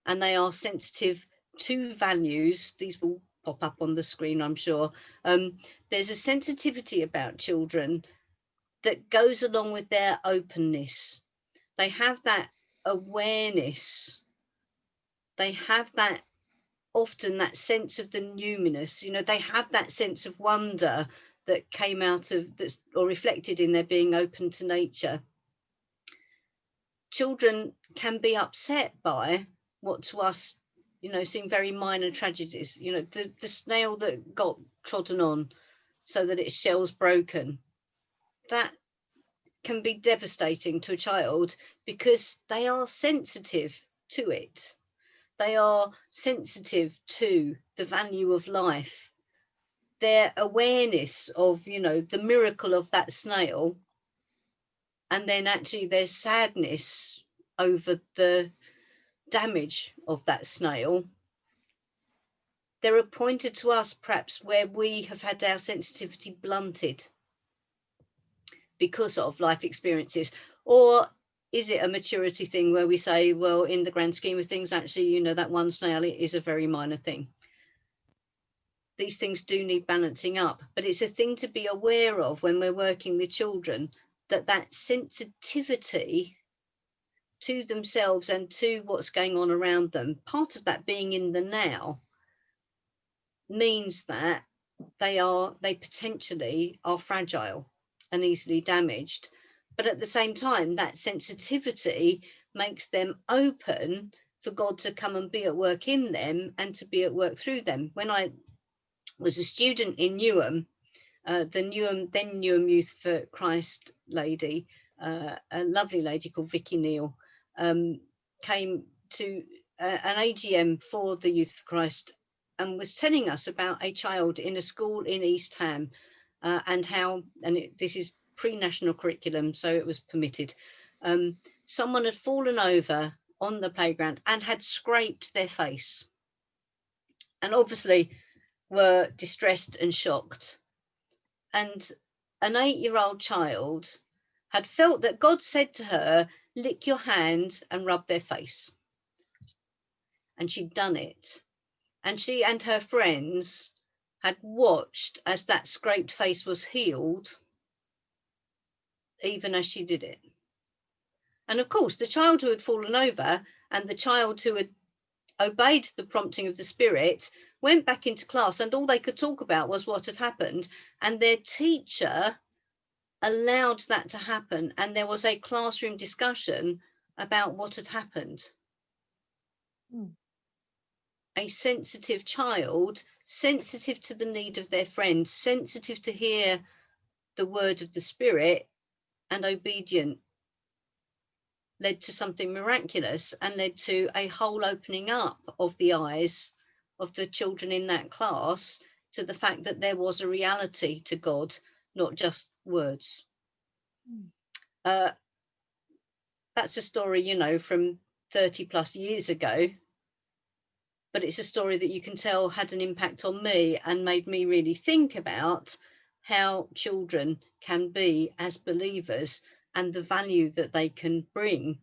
and they are sensitive to values. These will pop up on the screen, I'm sure. There's a sensitivity about children that goes along with their openness. They have that awareness. They have that, often that sense of the numinous. You know, they have that sense of wonder that came out of this, or reflected in their being open to nature. Children can be upset by what to us, you know, seem very minor tragedies. You know, the snail that got trodden on so that its shell's broken. That can be devastating to a child because they are sensitive to it. They are sensitive to the value of life. Their awareness of, you know, the miracle of that snail, and then actually their sadness over the damage of that snail. There are pointed to us perhaps where we have had our sensitivity blunted because of life experiences. Or is it a maturity thing where we say, well, in the grand scheme of things, actually, you know, that one snail is a very minor thing. These things do need balancing up, but it's a thing to be aware of when we're working with children, that sensitivity to themselves and to what's going on around them, part of that being in the now, means that they potentially are fragile and easily damaged. But at the same time, that sensitivity makes them open for God to come and be at work in them and to be at work through them. When I was a student in Newham, then Newham Youth for Christ lady, a lovely lady called Vicky Neal, came to an AGM for the Youth for Christ and was telling us about a child in a school in East Ham, and how, this is pre-national curriculum, so it was permitted. Someone had fallen over on the playground and had scraped their face, and obviously were distressed and shocked. And an 8-year-old child had felt that God said to her, lick your hand and rub their face. And she'd done it. And she and her friends had watched as that scraped face was healed, even as she did it. And of course, the child who had fallen over and the child who had obeyed the prompting of the Spirit went back into class, and all they could talk about was what had happened. And their teacher allowed that to happen. And there was a classroom discussion about what had happened. A sensitive child, sensitive to the need of their friends, sensitive to hear the word of the Spirit, and obedient, led to something miraculous and led to a whole opening up of the eyes of the children in that class to the fact that there was a reality to God, not just words. That's a story, you know, from 30 plus years ago, but it's a story that you can tell had an impact on me and made me really think about how children can be as believers and the value that they can bring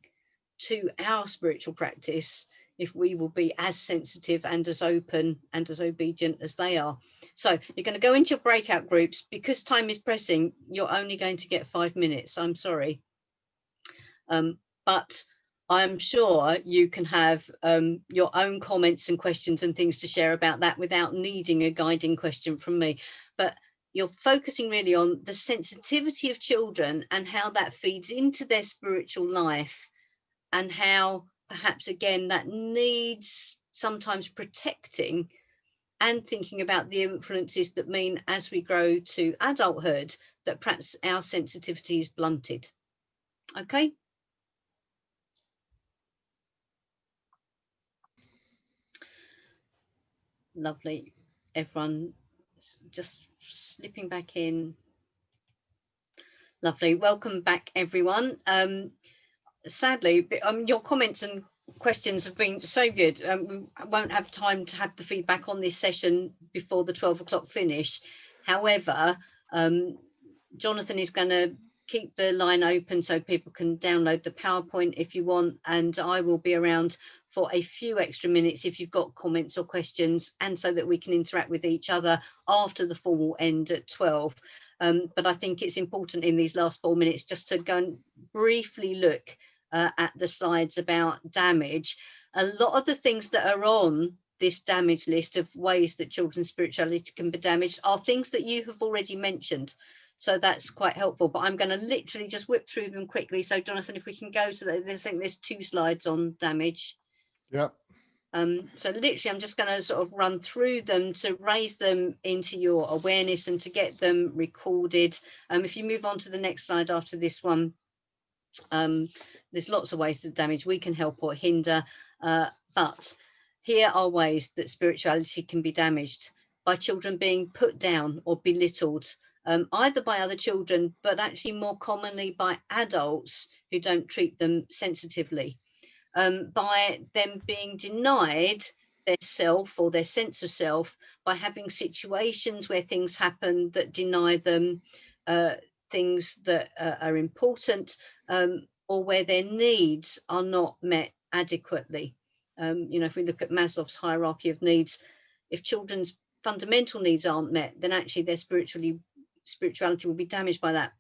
to our spiritual practice if we will be as sensitive and as open and as obedient as they are. So you're going to go into your breakout groups. Because time is pressing, you're only going to get 5 minutes. I'm sorry. But I'm sure you can have your own comments and questions and things to share about that without needing a guiding question from me. But you're focusing really on the sensitivity of children and how that feeds into their spiritual life, and how perhaps again that needs sometimes protecting, and thinking about the influences that mean as we grow to adulthood that perhaps our sensitivity is blunted. Okay. Lovely. Everyone just slipping back in. Lovely. Welcome back, everyone. Sadly, your comments and questions have been so good. We won't have time to have the feedback on this session before the 12 o'clock finish. However, Jonathan is going to keep the line open so people can download the PowerPoint if you want, and I will be around for a few extra minutes if you've got comments or questions, and so that we can interact with each other after the formal end at 12. But I think it's important in these last 4 minutes just to go and briefly look at the slides about damage. A lot of the things that are on this damage list of ways that children's spirituality can be damaged are things that you have already mentioned. So that's quite helpful, but I'm going to literally just whip through them quickly. So Jonathan, if we can go to I think there's 2 slides on damage. Yeah. So literally, I'm just going to sort of run through them to raise them into your awareness and to get them recorded. If you move on to the next slide after this one, there's lots of ways that damage we can help or hinder, but here are ways that spirituality can be damaged by children being put down or belittled, either by other children, but actually more commonly by adults who don't treat them sensitively. By them being denied their self or their sense of self, by having situations where things happen that deny them things that are important, or where their needs are not met adequately. You know, if we look at Maslow's hierarchy of needs, if children's fundamental needs aren't met, then actually their spirituality will be damaged by that.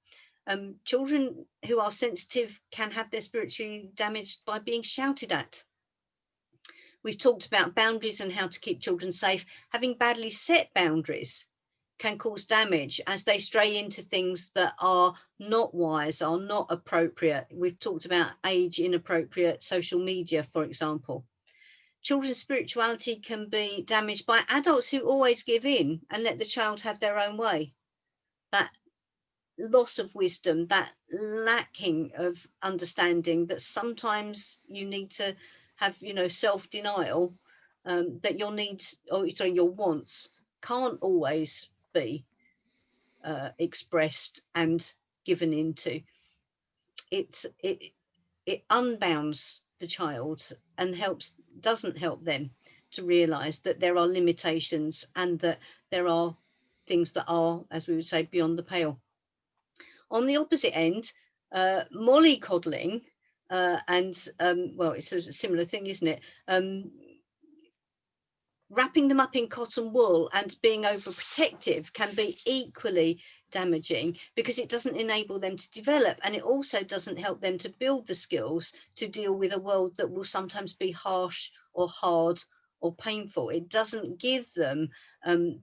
Children who are sensitive can have their spirituality damaged by being shouted at. We've talked about boundaries and how to keep children safe. Having badly set boundaries can cause damage as they stray into things that are not wise, are not appropriate. We've talked about age inappropriate social media, for example. Children's spirituality can be damaged by adults who always give in and let the child have their own way. That loss of wisdom, that lacking of understanding, that sometimes you need to have, you know, self-denial, that your needs, or sorry, your wants can't always be expressed and given into. It unbounds the child and doesn't help them to realize that there are limitations and that there are things that are, as we would say, beyond the pale. On the opposite end, mollycoddling, and well, it's a similar thing, isn't it? Wrapping them up in cotton wool and being overprotective can be equally damaging, because it doesn't enable them to develop, and it also doesn't help them to build the skills to deal with a world that will sometimes be harsh or hard or painful. It doesn't give them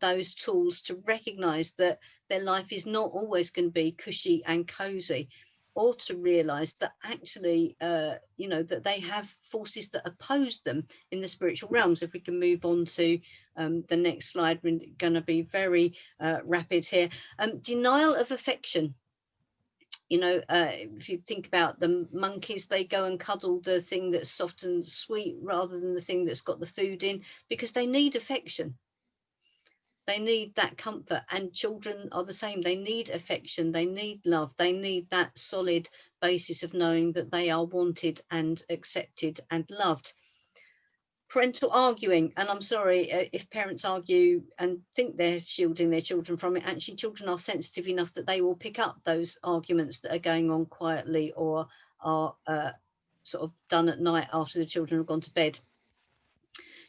those tools to recognize that their life is not always going to be cushy and cozy, or to realize that actually, you know, that they have forces that oppose them in the spiritual realms. If we can move on to the next slide, we're going to be very rapid here. Denial of affection. You know, if you think about the monkeys, they go and cuddle the thing that's soft and sweet rather than the thing that's got the food in, because they need affection. They need that comfort, and children are the same. They need affection, they need love, they need that solid basis of knowing that they are wanted and accepted and loved. Parental arguing, and I'm sorry if parents argue and think they're shielding their children from it. Actually, children are sensitive enough that they will pick up those arguments that are going on quietly, or are sort of done at night after the children have gone to bed.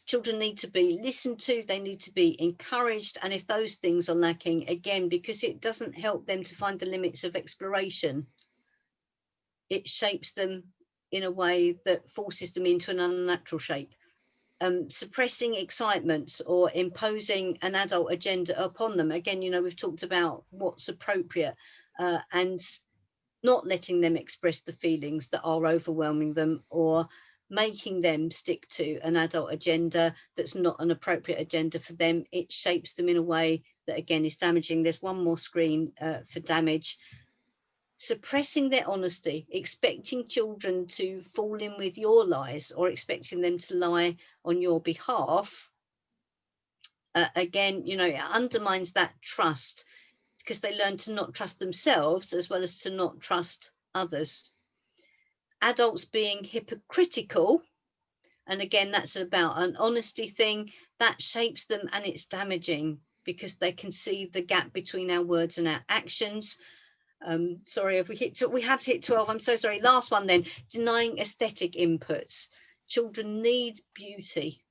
Children need to be listened to, they need to be encouraged, and if those things are lacking, again, because it doesn't help them to find the limits of exploration, it shapes them in a way that forces them into an unnatural shape. Suppressing excitement or imposing an adult agenda upon them. Again, you know, we've talked about what's appropriate, and not letting them express the feelings that are overwhelming them, or making them stick to an adult agenda that's not an appropriate agenda for them. It shapes them in a way that, again, is damaging. There's one more screen for damage. Suppressing their honesty, expecting children to fall in with your lies, or expecting them to lie on your behalf. Again, you know, it undermines that trust, because they learn to not trust themselves as well as to not trust others. Adults being hypocritical, and again, that's about an honesty thing, that shapes them, and it's damaging because they can see the gap between our words and our actions. Sorry if we have hit 12, I'm so sorry. Last one then, denying aesthetic inputs. Children need beauty,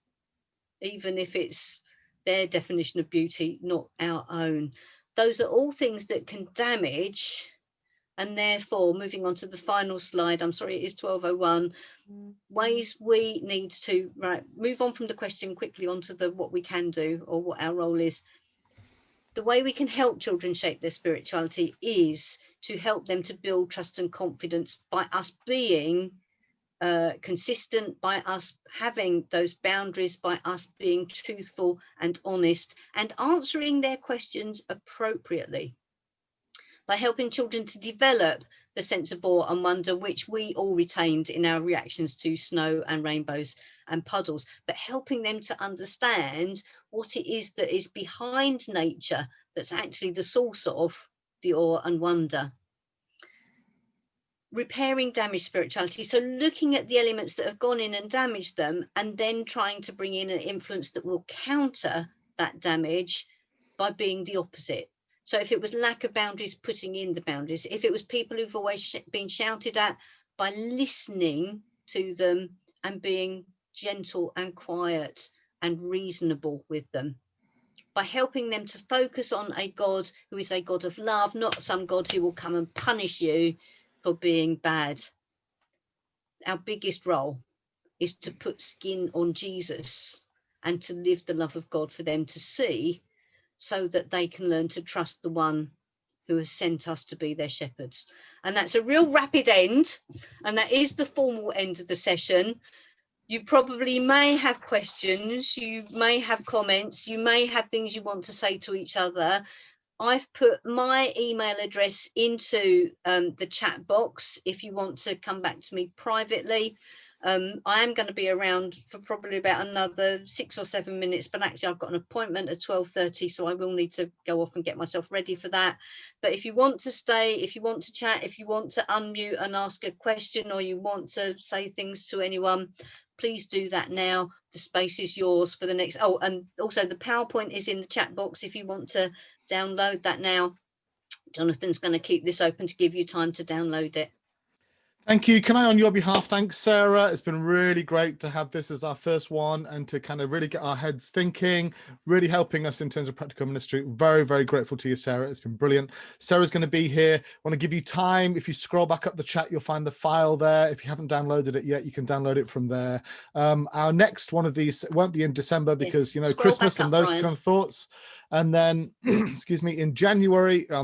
even if it's their definition of beauty, not our own. Those are all things that can damage. And therefore, moving on to the final slide, I'm sorry, it is 12:01, ways we need to move on from the question quickly onto the what we can do, or what our role is. The way we can help children shape their spirituality is to help them to build trust and confidence by us being consistent, by us having those boundaries, by us being truthful and honest, and answering their questions appropriately. By helping children to develop the sense of awe and wonder, which we all retained in our reactions to snow and rainbows and puddles, but helping them to understand what it is that is behind nature that's actually the source of the awe and wonder. Repairing damaged spirituality, so looking at the elements that have gone in and damaged them, and then trying to bring in an influence that will counter that damage by being the opposite. So if it was lack of boundaries, putting in the boundaries. If it was people who've always been shouted at, by listening to them and being gentle and quiet and reasonable with them. By helping them to focus on a God who is a God of love, not some God who will come and punish you for being bad. Our biggest role is to put skin on Jesus and to live the love of God for them to see, so that they can learn to trust the one who has sent us to be their shepherds. And that's a real rapid end, and that is the formal end of the session. You probably may have questions, you may have comments, you may have things you want to say to each other. I've put my email address into the chat box if you want to come back to me privately. I am going to be around for probably about another 6 or 7 minutes, but actually I've got an appointment at 12:30, so I will need to go off and get myself ready for that. But if you want to stay, if you want to chat, if you want to unmute and ask a question, or you want to say things to anyone, please do that now. The space is yours for the next. Oh, and also the PowerPoint is in the chat box if you want to download that now. Jonathan's going to keep this open to give you time to download it. Thank you. Can I, on your behalf, thank Sarah? It's been really great to have this as our first one and to kind of really get our heads thinking, really helping us in terms of practical ministry. Very, very grateful to you, Sarah. It's been brilliant. Sarah's going to be here. I want to give you time. If you scroll back up the chat, you'll find the file there. If you haven't downloaded it yet, you can download it from there. Our next one of these won't be in December because, you know, Christmas and those kind of thoughts. And then, excuse me, in January, our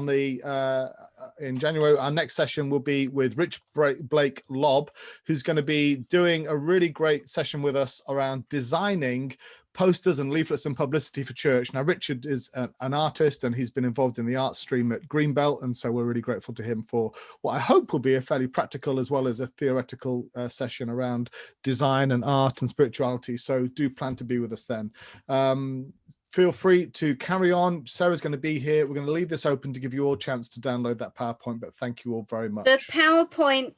next session will be with Rich Blake Lobb, who's going to be doing a really great session with us around designing posters and leaflets and publicity for church. Now, Richard is an artist and he's been involved in the art stream at Greenbelt, and so we're really grateful to him for what I hope will be a fairly practical as well as a theoretical session around design and art and spirituality. So do plan to be with us then. Feel free to carry on. Sarah's going to be here. We're going to leave this open to give you all a chance to download that PowerPoint, but thank you all very much. The PowerPoint